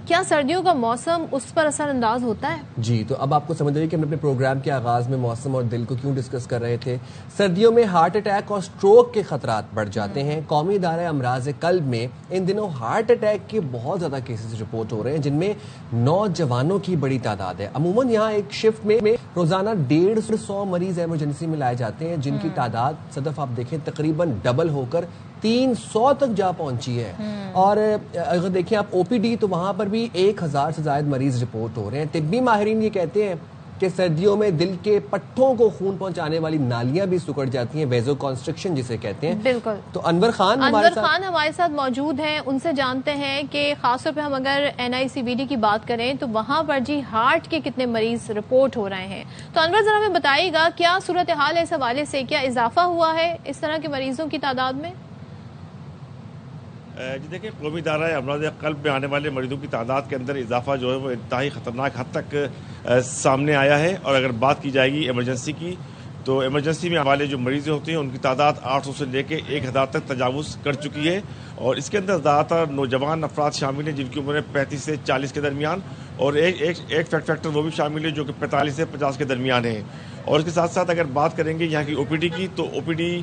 Speaker 1: کیا سردیوں کا موسم اس پر اثر انداز ہوتا ہے؟
Speaker 3: جی, تو اب آپ کو سمجھ رہی کہ ہم اپنے پروگرام کے آغاز میں موسم اور دل کو کیوں ڈسکس کر رہے تھے. سردیوں میں ہارٹ اٹیک اور سٹروک کے خطرات بڑھ جاتے ہیں. قومی ادارہ امراض قلب میں ان دنوں ہارٹ اٹیک کے بہت زیادہ کیسز رپورٹ ہو رہے ہیں جن میں نوجوانوں کی بڑی تعداد ہے. عموماً یہاں ایک شفٹ میں روزانہ 150 مریض ایمرجنسی میں لائے جاتے ہیں جن کی تعداد صدف آپ دیکھیں تقریباً ڈبل ہو کر 300 تک جا پہنچی ہے. اور اگر دیکھیں آپ او پی ڈی تو وہاں پر بھی 1000 سے زائد مریض رپورٹ ہو رہے ہیں. طبی ماہرین یہ کہتے ہیں کہ سردیوں میں دل کے پٹھوں کو خون پہنچانے والی نالیاں بھی سکڑ جاتی ہیں, ویزو کنسٹرکشن جسے کہتے ہیں.
Speaker 1: بالکل.
Speaker 3: تو انور خان
Speaker 1: ہمارے ساتھ موجود ہیں, ان سے جانتے ہیں کہ خاص طور پہ ہم اگر NICBD کی بات کریں تو وہاں پر جی ہارٹ کے کتنے مریض رپورٹ ہو رہے ہیں. تو انور ذرا ہمیں بتائیے گا کیا صورتحال ہے اس حوالے سے, کیا اضافہ ہوا ہے اس طرح کے مریضوں کی تعداد میں؟
Speaker 11: جی دیکھیں, قومی ادارہ امراض قلب میں آنے والے مریضوں کی تعداد کے اندر اضافہ جو ہے وہ انتہائی خطرناک حد تک سامنے آیا ہے. اور اگر بات کی جائے گی ایمرجنسی کی تو ایمرجنسی میں والے جو مریض ہوتے ہیں ان کی تعداد 800 سے لے کے 1000 تک تجاوز کر چکی ہے. اور اس کے اندر زیادہ تر نوجوان افراد شامل ہیں جن کی عمریں 35 سے 40 کے درمیان, اور ایک فیکٹر وہ بھی شامل ہے جو کہ 45 سے 50 کے درمیان ہے. اور اس کے ساتھ ساتھ اگر بات کریں گے یہاں کی او پی ڈی کی تو او پی ڈی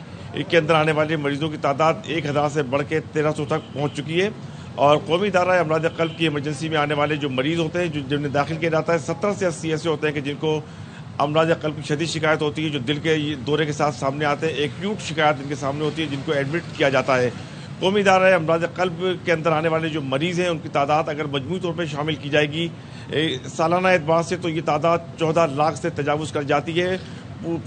Speaker 11: کے اندر آنے والے مریضوں کی تعداد 1000 سے بڑھ کے 1300 تک پہنچ چکی ہے. اور قومی ادارہ امراض قلب کی ایمرجنسی میں آنے والے جو مریض ہوتے ہیں جنہیں داخل کیا جاتا ہے 70 سے 80 ایسے ہوتے ہیں کہ جن کو امراض قلب کی شدید شکایت ہوتی ہے, جو دل کے دورے کے ساتھ سامنے آتے ہیں. ایکیوٹ شکایت ان کے سامنے ہوتی ہے جن کو ایڈمٹ کیا جاتا ہے. قومی ادارہ امراض قلب کے اندر آنے والے جو مریض ہیں ان کی تعداد اگر مجموعی طور پہ شامل کی جائے گی سالانہ اعتبار سے تو یہ تعداد 14 لاکھ سے تجاوز کر جاتی ہے.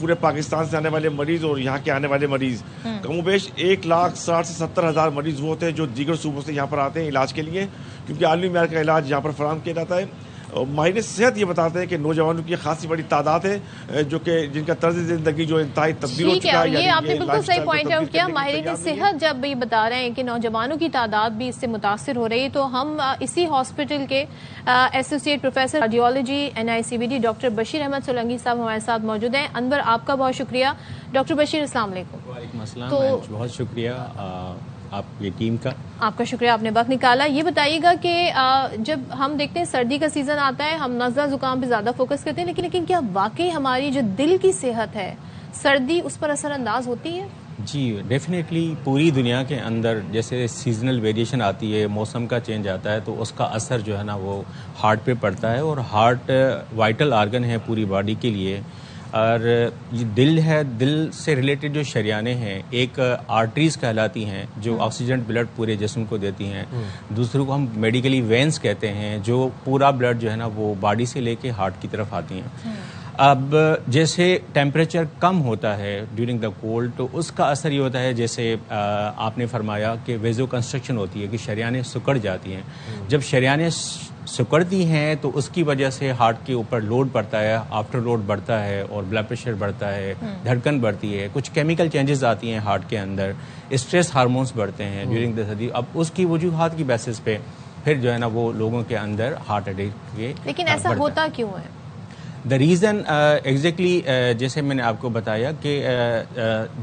Speaker 11: پورے پاکستان سے آنے والے مریض اور یہاں کے آنے والے مریض کم و بیش 1,60,000 سے 70,000 مریض وہ ہوتے ہیں جو دیگر صوبوں سے یہاں پر آتے ہیں علاج کے لیے, کیونکہ عالمی معیار کا علاج یہاں پر فراہم کیا جاتا ہے. ماہرین صحت یہ بتاتے ہیں کہ نوجوانوں کی خاصی بڑی تعداد ہے جو کہ جن کا طرز زندگی جو انتہائی تبدیل ہو چکا ہے.
Speaker 1: یہ آپ نے بالکل صحیح پوائنٹ آؤٹ کیا. ماہرین صحت جب یہ بتا رہے ہیں کہ نوجوانوں کی تعداد بھی اس سے متاثر ہو رہی ہے, تو ہم اسی ہاسپٹل کے associate professor cardiology NICBD doctor Bashir Ahmed Solangi صاحب ہمارے ساتھ موجود ہیں. انور آپ کا بہت شکریہ. ڈاکٹر بشیر السلام علیکم.
Speaker 12: وعلیکم السلام, بہت شکریہ آپ کی ٹیم کا.
Speaker 1: آپ کا شکریہ, آپ نے وقت نکالا. یہ بتائیے گا کہ جب ہم دیکھتے ہیں سردی کا سیزن آتا ہے ہم نزلہ زکام پہ زیادہ فوکس کرتے ہیں, لیکن کیا واقعی ہماری جو دل کی صحت ہے سردی اس پر اثر انداز ہوتی ہے؟
Speaker 12: جی ڈیفینیٹلی. پوری دنیا کے اندر جیسے سیزنل ویریشن آتی ہے, موسم کا چینج آتا ہے, تو اس کا اثر جو ہے نا وہ ہارٹ پہ پڑتا ہے. اور ہارٹ وائٹل آرگن ہے پوری باڈی کے لیے. اور یہ دل ہے، دل سے ریلیٹڈ جو شریانیں ہیں، ایک آرٹریز کہلاتی ہیں جو آکسیجن بلڈ پورے جسم کو دیتی ہیں، دوسروں کو ہم میڈیکلی وینس کہتے ہیں جو پورا بلڈ جو ہے نا وہ باڈی سے لے کے ہارٹ کی طرف آتی ہیں. اب جیسے ٹیمپریچر کم ہوتا ہے ڈیورنگ دا کولڈ تو اس کا اثر یہ ہوتا ہے جیسے آپ نے فرمایا کہ ویزو کنسٹرکشن ہوتی ہے کہ شریانیں سکڑ جاتی ہیں. جب شریانیں سکڑتی ہیں تو اس کی وجہ سے ہارٹ کے اوپر لوڈ پڑتا ہے، آفٹر لوڈ بڑھتا ہے اور بلڈ پریشر بڑھتا ہے، دھڑکن بڑھتی ہے، کچھ کیمیکل چینجز آتی ہیں ہارٹ کے اندر، اسٹریس ہارمونس بڑھتے ہیں ڈیورنگ دا سردی. اب اس کی وجوہات کی بیسس پہ پھر جو ہے نا وہ لوگوں کے اندر ہارٹ اٹیک کے
Speaker 1: لیکن ایسا ہوتا کیوں ہے؟
Speaker 12: دا ریزن ایگزیکٹلی جیسے میں نے آپ کو بتایا کہ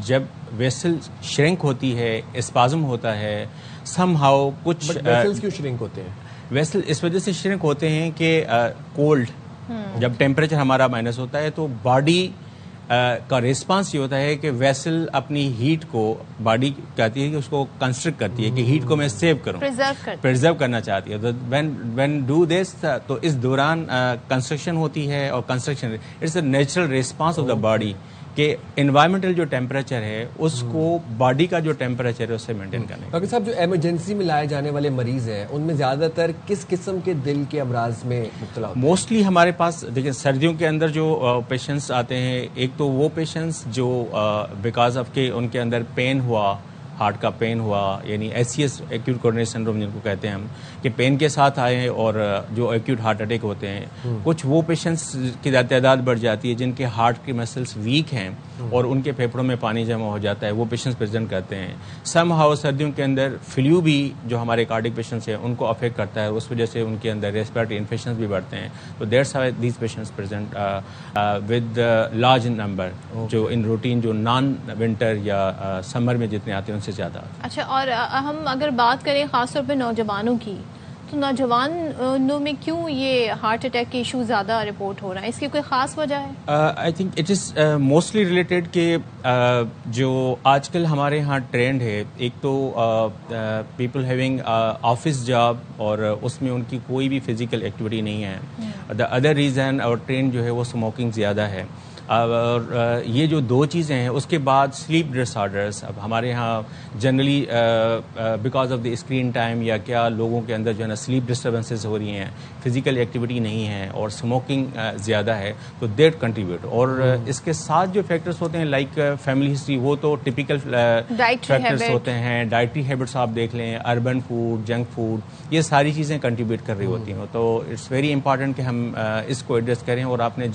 Speaker 12: جب ویسل شرنک ہوتی ہے، اسپازم ہوتا ہے، سم ہاؤ کچھ
Speaker 3: ویسلز کیوں شرنک ہوتے ہیں؟
Speaker 12: ویسل اس وجہ سے شرنک ہوتے ہیں کہ کولڈ جب ٹیمپریچر ہمارا مائنس ہوتا ہے تو باڈی کا ریسپانس یہ ہوتا ہے کہ ویسل اپنی ہیٹ کو، باڈی کہتی ہے کہ اس کو کنسٹرکٹ کرتی ہے کہ ہیٹ کو میں سیو کروں، پرزرو کرنا چاہتی ہے. وین ڈو دس تو اس دوران کنسٹرکشن ہوتی ہے اور constriction it's a natural response of the body کہ انوائرمنٹل جو ٹیمپریچر ہے اس کو باڈی کا جو ٹیمپریچر ہے اس سے مینٹین کرنے.
Speaker 3: ڈاکٹر صاحب جو ایمرجنسی میں لائے جانے والے مریض ہیں ان میں زیادہ تر کس قسم کے دل کے امراض میں مبتلا ہوتے ہیں؟
Speaker 12: موسٹلی ہمارے پاس دیکھیں سردیوں کے اندر جو پیشنٹس آتے ہیں، ایک تو وہ پیشنٹس جو بیکاز آف کہ ان کے اندر پین ہوا، ہارٹ کا پین ہوا، یعنی ایس ایکیوٹ کورونری سنڈروم جن کو کہتے ہیں ہم، کہ پین کے ساتھ آئے ہیں اور جو ایکیوٹ ہارٹ اٹیک ہوتے ہیں. کچھ وہ پیشنٹس کی تعداد بڑھ جاتی ہے جن کے ہارٹ کے مسلس ویک ہیں اور ان کے پھیپھڑوں میں پانی جمع ہو جاتا ہے، وہ پیشنٹس پریزنٹ کرتے ہیں. سم ہاؤ سردیوں کے اندر فلو بھی جو ہمارے کارڈک پیشنٹس ہیں ان کو افیکٹ کرتا ہے، اس وجہ سے ان کے اندر ریسپیریٹری انفیکشنز بھی بڑھتے ہیں. تو that's how these patients present with large number جو ان روٹین جو نان ونٹر یا سمر میں جتنے آتے ہیں ان سے زیادہ.
Speaker 1: اچھا، اور ہم اگر بات کریں خاص طور پہ نوجوانوں کی تو نوجوانوں میں کیوں یہ ہارٹ اٹیک کے ایشو زیادہ رپورٹ ہو رہا ہے؟ اس کی کوئی خاص وجہ ہے؟
Speaker 12: I think it is mostly related کہ جو آج کل ہمارے یہاں ٹرینڈ ہے، ایک تو پیپل ہیونگ آفس جاب اور اس میں ان کی کوئی بھی فزیکل ایکٹیویٹی نہیں ہے. دا ادر ریزن اور ٹرینڈ جو ہے وہ اسموکنگ زیادہ ہے. اور یہ جو دو چیزیں ہیں، اس کے بعد سلیپ ڈس آرڈرس. اب ہمارے یہاں generally because of the screen time یا کیا لوگوں کے اندر جو ہے نا سلیپ ڈسٹربنسز ہو رہی ہیں، فزیکل ایکٹیویٹی نہیں ہے اور اسموکنگ زیادہ ہے، تو دیٹ کنٹریبیوٹ. اور اس کے ساتھ جو فیکٹرز ہوتے ہیں لائک فیملی ہسٹری، وہ تو ٹپیکل فیکٹرز ہوتے ہیں. ڈائٹری ہیبٹس آپ دیکھ لیں، اربن فوڈ، جنک فوڈ، یہ ساری چیزیں کنٹریبیوٹ کر رہی ہوتی ہیں. تو اٹس ویری امپارٹنٹ کہ ہم اس کو ایڈریس کریں. اور آپ نے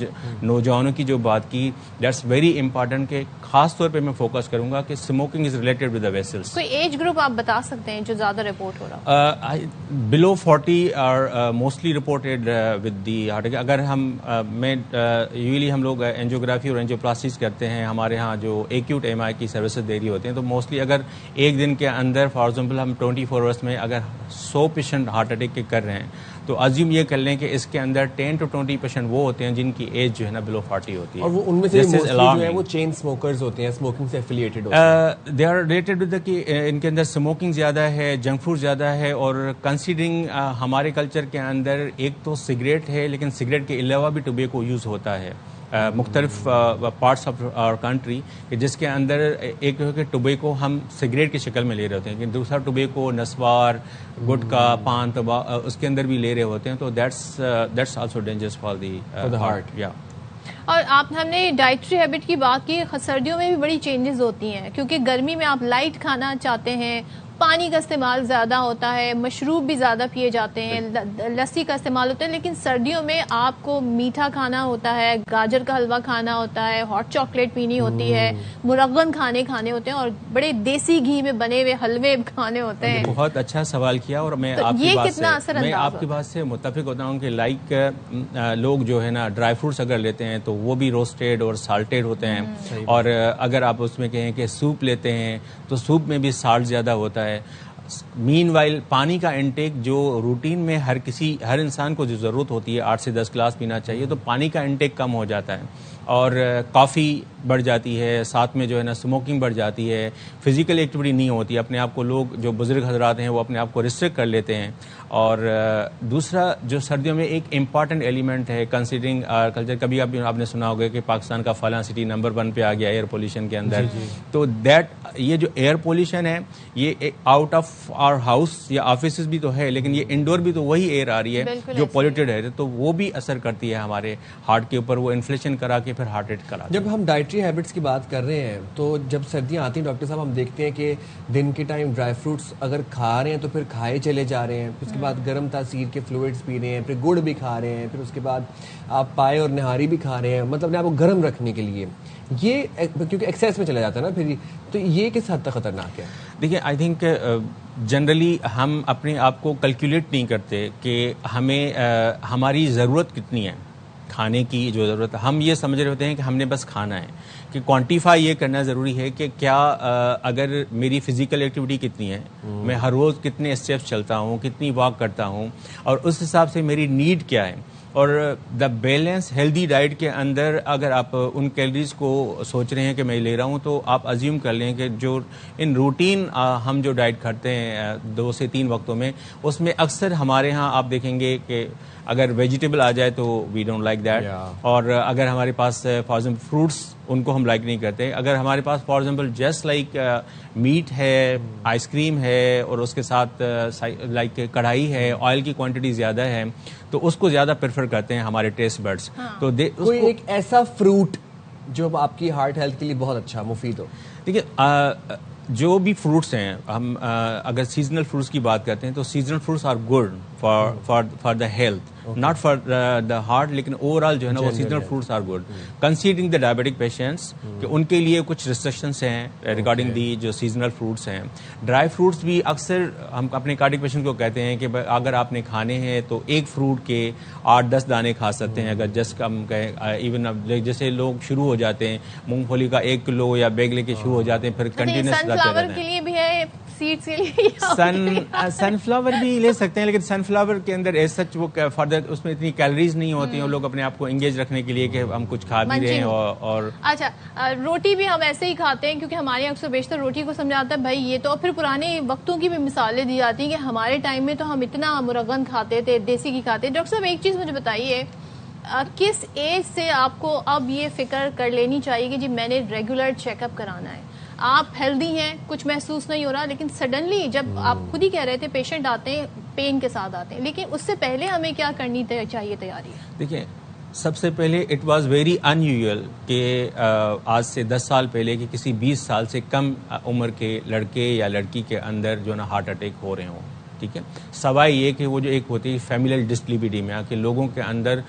Speaker 12: نوجوانوں کی جو بات کی، دیٹس ویری امپارٹنٹ کہ خاص طور پہ میں فوکس کروں گا کہ smoking is related with the vessels.
Speaker 1: کوئی ایج گروپ آپ بتا سکتے ہیں جو زیادہ رپورٹ ہو رہا ہے؟
Speaker 12: Below 40 are mostly reported with the heart attack. اگر ہم میں یوزلی ہم لوگ اینجیوگرافی اور اینجیوپلاسٹیز کرتے ہیں، ہمارے ہاں جو ایکیوٹ ایم آئی کی سروسز دے رہی ہوتے ہیں، تو موسٹلی اگر ایک دن کے اندر فار ایگزامپل ہم 24 آورس میں اگر 100 پیشنٹ ہارٹ اٹیک کے کر رہے ہیں تو ازیوم یہ کر لیں کہ اس کے اندر 10 to 20% وہ ہوتے ہیں جن کی ایج جو ہے نا بلو 40 ہوتی ہے.
Speaker 3: اور وہ ان میں سے جو ہے وہ چین اسموکرز ہوتے ہیں، اسموکنگ سے ایفیلیٹڈ ہوتے ہیں.
Speaker 12: دے آر ریلیٹڈ ود کہ ان کے اندر اسموکنگ زیادہ ہے، جنک فوڈ زیادہ ہے. اور کنسیڈرنگ ہمارے کلچر کے اندر ایک تو سگریٹ ہے، لیکن سگریٹ کے علاوہ بھی ٹوبیکو یوز ہوتا ہے مختلف پارٹس آف آور کنٹری، جس کے اندر ایک ہے کہ ٹوبیکو ہم سگریٹ کی شکل میں لے رہے ہوتے ہیں، لیکن دوسرا ٹوبیکو نسوار، گٹکا، پان، اس کے اندر بھی لے رہے ہوتے ہیں. تو that's also dangerous for the heart. یا
Speaker 1: اور ہم نے ڈائٹری ہیبٹ کی بات کی، سردیوں میں بھی بڑی چینجز ہوتی ہیں کیونکہ گرمی میں آپ لائٹ کھانا چاہتے ہیں، پانی کا استعمال زیادہ ہوتا ہے، مشروب بھی زیادہ پیے جاتے ہیں، لسی کا استعمال ہوتا ہے. لیکن سردیوں میں آپ کو میٹھا کھانا ہوتا ہے، گاجر کا حلوہ کھانا ہوتا ہے، ہاٹ چاکلیٹ پینی ہوتی ہے، مرغن کھانے ہوتے ہیں اور بڑے دیسی گھی میں بنے ہوئے حلوے کھانے ہوتے ہیں.
Speaker 12: بہت اچھا سوال کیا. اور میں آپ کی بات سے متفق ہوتا ہوں کہ لائک لوگ جو ہے نا ڈرائی فروٹس اگر لیتے ہیں تو وہ بھی روسٹیڈ اور سالٹیڈ ہوتے ہیں. اور اگر آپ اس میں کہیں کہ سوپ لیتے ہیں تو سوپ میں بھی سالٹ زیادہ ہوتا ہے. مین وائل پانی کا انٹیک جو روٹین میں ہر انسان کو جو ضرورت ہوتی ہے 8 سے 10 گلاس پینا چاہیے، تو پانی کا انٹیک کم ہو جاتا ہے. اور کافی بڑھ جاتی ہے، ساتھ میں جو ہے نا اسموکنگ بڑھ جاتی ہے، فزیکل ایکٹیویٹی نہیں ہوتی، اپنے آپ کو لوگ جو بزرگ حضرات ہیں وہ اپنے آپ کو ریسٹرکٹ کر لیتے ہیں. اور دوسرا جو سردیوں میں ایک امپارٹنٹ ایلیمنٹ ہے کنسیڈرنگ کلچر، کبھی آپ نے سنا ہوگا کہ پاکستان کا فلاں سٹی نمبر 1 پہ آ گیا ایئر پولیوشن کے اندر. تو یہ جو ایئر پولیوشن ہے یہ آؤٹ آف آور ہاؤس یا آفیسز بھی تو ہے، لیکن یہ انڈور بھی تو وہی ایئر آ رہی ہے جو پولیوٹیڈ ہے، تو وہ بھی اثر کرتی ہے ہمارے ہارٹ کے اوپر، وہ انفلیشن کرا کے پھر ہارٹ اٹیک کرا.
Speaker 3: جب ہم ڈائٹری ہیبٹس کی بات کر رہے ہیں تو جب سردیاں آتی ہیں ڈاکٹر صاحب ہم دیکھتے ہیں کہ دن کے ٹائم ڈرائی فروٹس اگر کھا رہے ہیں تو پھر کھائے چلے جا رہے ہیں، پھر اس کے بعد گرم تاثیر کے فلوئڈس پی رہے ہیں، پھر گڑ بھی کھا رہے ہیں، پھر اس کے بعد آپ پائے اور نہاری بھی کھا رہے ہیں، مطلب اپنے آپ کو گرم رکھنے کے لیے. یہ کیونکہ ایکسیس میں چلا جاتا ہے نا پھر، تو یہ کس حد تک خطرناک ہے؟
Speaker 12: دیکھیے آئی تھنک جنرلی ہم اپنے آپ کو کیلکولیٹ نہیں کرتے کہ ہمیں ہماری ضرورت کتنی ہے کھانے کی، جو ضرورت ہے ہم یہ سمجھ رہے ہوتے ہیں کہ ہم نے بس کھانا ہے. کہ کوانٹیفائی یہ کرنا ضروری ہے کہ کیا اگر میری فزیکل ایکٹیویٹی کتنی ہے، میں ہر روز کتنے اسٹیپس چلتا ہوں، کتنی واک کرتا ہوں، اور اس حساب سے میری نیڈ کیا ہے. اور دا بیلنس ہیلدی ڈائٹ کے اندر اگر آپ ان کیلریز کو سوچ رہے ہیں کہ میں لے رہا ہوں، تو آپ ازیوم کر لیں کہ جو ان روٹین ہم جو ڈائٹ کھاتے ہیں 2 سے 3 وقتوں میں، اس میں اکثر ہمارے ہاں آپ دیکھیں گے کہ اگر ویجیٹیبل آ جائے تو وی ڈونٹ لائک دیٹ، اور اگر ہمارے پاس فار ایگزامپل فروٹس ان کو ہم لائک نہیں کرتے. اگر ہمارے پاس for example just like meat ہے، آئس کریم ہے، اور اس کے ساتھ لائک کڑھائی ہے، آئل کی کوانٹٹی زیادہ ہے، تو اس کو زیادہ پریفر کرتے ہیں ہمارے ٹیسٹ برڈس. تو
Speaker 3: کوئی ایک ایسا فروٹ جو آپ کی ہارٹ ہیلتھ کے لیے بہت اچھا مفید ہو؟
Speaker 12: دیکھیے جو بھی فروٹس ہیں، ہم اگر سیزنل فروٹس کی بات کرتے ہیں تو seasonal fruits are good for the health, not for the heart, لیکن اوور آل جو ہے نا وہ seasonal fruits are good. Considering the diabetic patients کہ ان کے لیے کچھ ریسٹرکشنس ہیں ریگارڈنگ دی جو سیزنل فروٹس ہیں. ڈرائی فروٹس بھی اکثر ہم اپنے کارڈک پیشنٹ کو کہتے ہیں کہ اگر آپ نے کھانے ہیں تو ایک فروٹ کے 8-10 دانے کھا سکتے ہیں. اگر جسٹ ہم کہیں ایون جیسے لوگ شروع ہو جاتے ہیں مونگ پھلی کا 1 کلو یا بیگ لے کے شروع ہو جاتے ہیں، پھر کنٹینیوس
Speaker 1: کے لیے بھی ہے، سیڈز کے لیے
Speaker 12: سن فلاور بھی لے سکتے ہیں، لیکن سن فلاور کے اندر ایز سچ وہ فردر اس میں اتنی کیلریز نہیں ہوتی ہیں. لوگ اپنے آپ کو انگیج رکھنے کے لیے کہ ہم کچھ کھا بھی رہے ہیں. اور
Speaker 1: اچھا روٹی بھی ہم ایسے ہی کھاتے ہیں، کیونکہ ہمارے اکثر بیشتر روٹی کو سمجھاتا ہے بھائی یہ تو، پھر پرانے وقتوں کی بھی مثالیں دی جاتی ہیں کہ ہمارے ٹائم میں تو ہم اتنا مرغن کھاتے تھے، دیسی گھی کھاتے. ڈاکٹر صاحب ایک چیز مجھے بتائیے، کس ایج سے آپ کو اب یہ فکر کر لینی چاہیے کہ جی میں نے ریگولر چیک اپ کرانا ہے؟ آپ ہیلدی ہیں، کچھ محسوس نہیں ہو رہا، لیکن سڈنلی جب آپ خود ہی کہہ رہے تھے پیشنٹ آتے ہیں پین کے ساتھ آتے ہیں، لیکن اس سے پہلے ہمیں کیا کرنی چاہیے تیاری؟
Speaker 12: دیکھیں سب سے پہلے it was very in usual کہ آج سے 10 سال پہلے کہ کسی 20 سال سے کم عمر کے لڑکے یا لڑکی کے اندر جو نا ہارٹ اٹیک ہو رہے ہوں. ٹھیک ہے، سوائے یہ کہ وہ جو ایک ہوتی ہے فیملیل ڈسلیپیڈیمیا کہ لوگوں کے اندر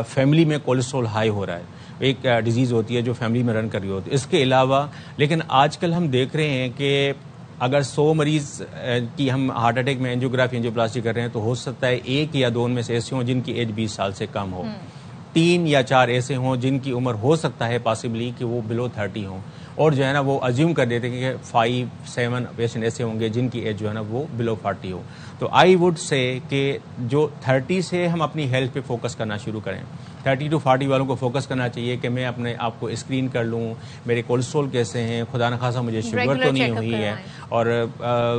Speaker 12: فیملی میں کولیسٹرول ہائی ہو رہا ہے، ایک ڈیزیز ہوتی ہے جو فیملی میں رن کر رہی ہوتی ہے. اس کے علاوہ لیکن آج کل ہم دیکھ رہے ہیں کہ اگر 100 مریض کی ہم ہارٹ اٹیک میں اینجیوگرافی اینجیوپلاسٹی کر رہے ہیں تو ہو سکتا ہے 1 یا 2 میں سے ایسے ہوں جن کی ایج 20 سال سے کم ہو، 3 یا 4 ایسے ہوں جن کی عمر ہو سکتا ہے پاسبلی کہ وہ بلو 30 ہوں، اور جو ہے نا وہ ازیوم کر دیتے ہیں کہ 5-7 پیشنٹ ایسے ہوں گے جن کی ایج جو ہے نا وہ بلو 40 ہو. تو آئی وڈ سے کہ جو 30 سے ہم اپنی ہیلتھ پہ فوکس کرنا شروع کریں. 30 to 40 والوں کو فوکس کرنا چاہیے کہ میں اپنے آپ کو اسکرین کر لوں، میرے کولیسٹرول کیسے ہیں، خدا نخواستہ مجھے شوگر تو نہیں ہوئی ہے. اور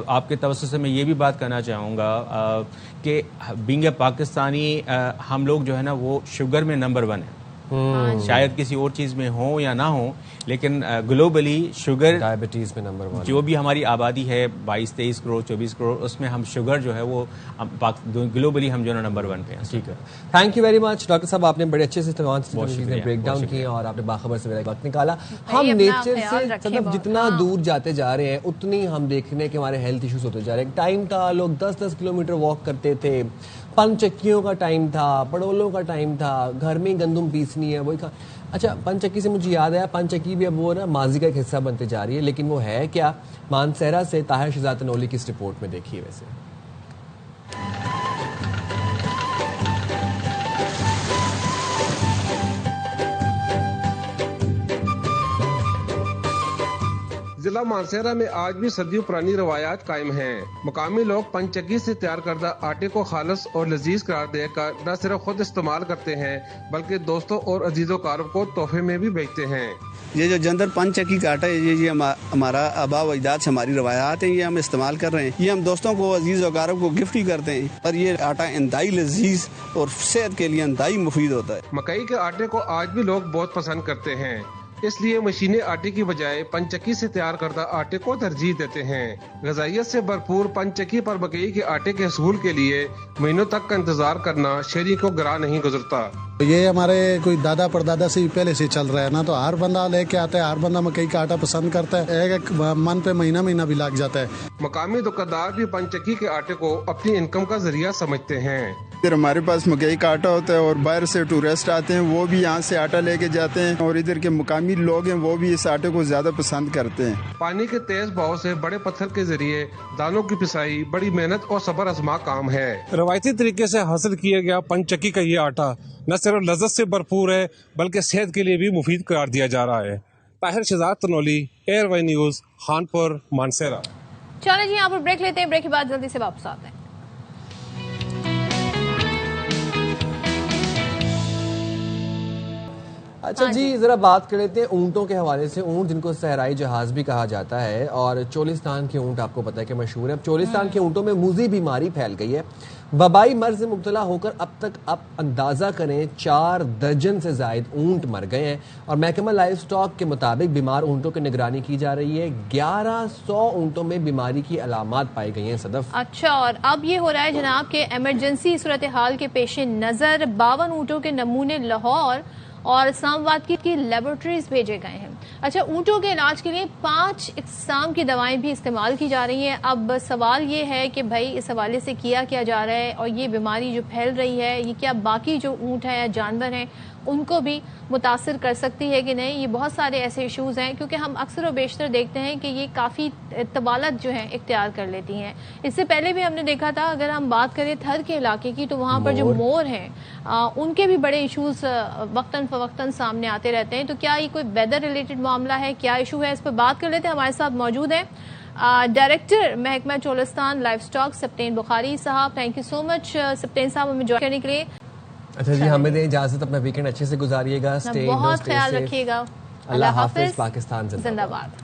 Speaker 12: آپ کے توسط سے میں یہ بھی بات کرنا چاہوں گا کہ بینگ اے پاکستانی ہم لوگ جو ہے نا وہ شوگر میں نمبر 1 ہیں. شاید کسی اور چیز میں ہو یا نہ ہو، لیکن گلوبلی شوگر
Speaker 3: ڈائبٹیز میں نمبر 1
Speaker 12: جو بھی ہماری آبادی ہے 22-23 کروڑ 24 کروڑ، اس میں ہم شوگر جو ہے وہ گلوبلی ہم جو ہے نمبر 1 پہ ہیں.
Speaker 3: ٹھیک ہے، thank you very much doctor صاحب، آپ نے بڑے اچھے سے تمام چیزیں بریک ڈاؤن کی اور آپ نے باخبر سے میرا وقت نکالا. ہم نیچر سے مطلب جتنا دور جاتے جا رہے ہیں اتنی ہم دیکھ رہے ہیں کہ ہمارے ہیلتھ ایشوز ہوتے جا رہے ہیں. ٹائم تھا لوگ 10-10 کلومیٹر واک کرتے تھے، پن چکیوں کا ٹائم تھا، پڑولوں کا ٹائم تھا، گھر میں گندم پیسنی ہے وہی کھا. اچھا پن چکی سے مجھے یاد آیا، پن چکی بھی اب وہ نا ماضی کا ایک حصہ بنتے جا رہی ہے، لیکن وہ ہے کیا؟ مانسہرہ سے طاہر شہزاد نولی کی اس رپورٹ میں دیکھیے. ویسے
Speaker 13: ضلع
Speaker 5: ضلع مانسہرہ میں آج بھی صدیوں پرانی روایات قائم ہیں. مقامی لوگ پن چکی سے تیار کردہ آٹے کو خالص اور لذیذ قرار دے کر نہ صرف خود استعمال کرتے ہیں بلکہ دوستوں اور عزیز و اقارب کو تحفے میں بھی بیچتے ہیں.
Speaker 13: یہ جو جندر پن چکی کا آٹا ہے یہ ہمارا آبا و اجداد سے ہماری روایات ہیں, یہ ہم استعمال کر رہے ہیں. یہ ہم دوستوں کو عزیز و اقارب کو گفٹ ہی کرتے ہیں اور یہ آٹا انتہائی لذیذ اور صحت کے لیے انتہائی مفید ہوتا ہے.
Speaker 5: مکئی کے آٹے کو آج بھی لوگ بہت پسند کرتے ہیں, اس لیے مشینی آٹے کی بجائے پن چکی سے تیار کردہ آٹے کو ترجیح دیتے ہیں. غذائیت سے بھرپور پن چکی پر مکئی کے آٹے کے حصول کے لیے مہینوں تک کا انتظار کرنا شہری کو گراں نہیں گزرتا.
Speaker 14: یہ ہمارے کوئی دادا پردادا سے پہلے سے چل رہا ہے نا, تو ہر بندہ لے کے آتا ہے, ہر بندہ مکئی کا آٹا پسند کرتا ہے. ایک من پہ مہینہ بھی لگ جاتا ہے.
Speaker 5: مقامی دکاندار بھی پن چکی کے آٹے کو اپنی انکم کا ذریعہ سمجھتے ہیں.
Speaker 15: پھر ہمارے پاس مکئی کا آٹا ہوتا ہے اور باہر سے ٹورسٹ آتے ہیں, وہ بھی یہاں سے آٹا لے کے جاتے ہیں اور ادھر کے مقامی لوگ ہیں وہ بھی اس آٹے کو زیادہ پسند کرتے ہیں.
Speaker 5: پانی کے تیز بہاؤ سے بڑے پتھر کے ذریعے دانوں کی پسائی بڑی محنت اور صبر آزما کام ہے.
Speaker 16: روایتی طریقے سے حاصل کیا گیا پن چکی کا یہ آٹا نہ صرف لذت سے بھرپور ہے بلکہ صحت کے لیے بھی مفید قرار دیا جا رہا ہے. Tahir Shahzad Tanoli, ARY news, Khanpur, Mansehra.
Speaker 1: چلیں جی یہاں پر بریک لیتے ہیں, بریک کے بعد جلدی سے واپس آتے ہیں.
Speaker 3: اچھا جی, ذرا بات کر لیتے ہیں اونٹوں کے حوالے سے. اونٹ جن کو صحرائی جہاز بھی کہا جاتا ہے اور چولستان کے اونٹ آپ کو پتہ ہے کہ مشہور ہے. اب چولستان کے اونٹوں میں موذی بیماری پھیل گئی ہے. وبائی مرض سے مبتلا ہو کر اب تک آپ اندازہ کریں 4 درجن سے زائد اونٹ مر گئے ہیں اور محکمہ لائف سٹاک کے مطابق بیمار اونٹوں کی نگرانی کی جا رہی ہے. 1100 اونٹوں میں بیماری کی علامات پائی گئی ہیں. صدف
Speaker 1: اچھا, اور اب یہ ہو رہا ہے جناب کہ ایمرجنسی صورتحال کے پیش نظر 52 اونٹوں کے نمونے لاہور اور اسلام آباد کی لیبارٹریز بھیجے گئے ہیں. اچھا, اونٹوں کے علاج کے لیے 5 اقسام کی دوائیں بھی استعمال کی جا رہی ہیں. اب سوال یہ ہے کہ بھائی اس حوالے سے کیا جا رہا ہے اور یہ بیماری جو پھیل رہی ہے یہ کیا باقی جو اونٹ ہیں یا جانور ہیں ان کو بھی متاثر کر سکتی ہے کہ نہیں. یہ بہت سارے ایسے ایشوز ہیں کیونکہ ہم اکثر و بیشتر دیکھتے ہیں کہ یہ کافی طوالت جو ہیں اختیار کر لیتی ہیں. اس سے پہلے بھی ہم نے دیکھا تھا, اگر ہم بات کریں تھر کے علاقے کی تو وہاں پر جو مور ہیں ان کے بھی بڑے ایشوز وقتاً فوقتاً سامنے آتے رہتے ہیں. تو کیا یہ کوئی ویدر ریلیٹڈ معاملہ ہے, کیا ایشو ہے, اس پر بات کر لیتے ہیں. ہمارے ساتھ موجود ہیں ڈائریکٹر محکمہ چولستان لائف سٹاک سبطین بخاری صاحب. تھینک یو سو مچ سبطین صاحب ہمیں جوائن کرنے کے لیے.
Speaker 3: اچھا جی, ہمیں دیں اجازت, اپنا ویکنڈ اچھے سے گزاریے گا,
Speaker 1: بہت خیال رکھیے گا.
Speaker 3: اللہ حافظ. پاکستان
Speaker 1: زندہ باد.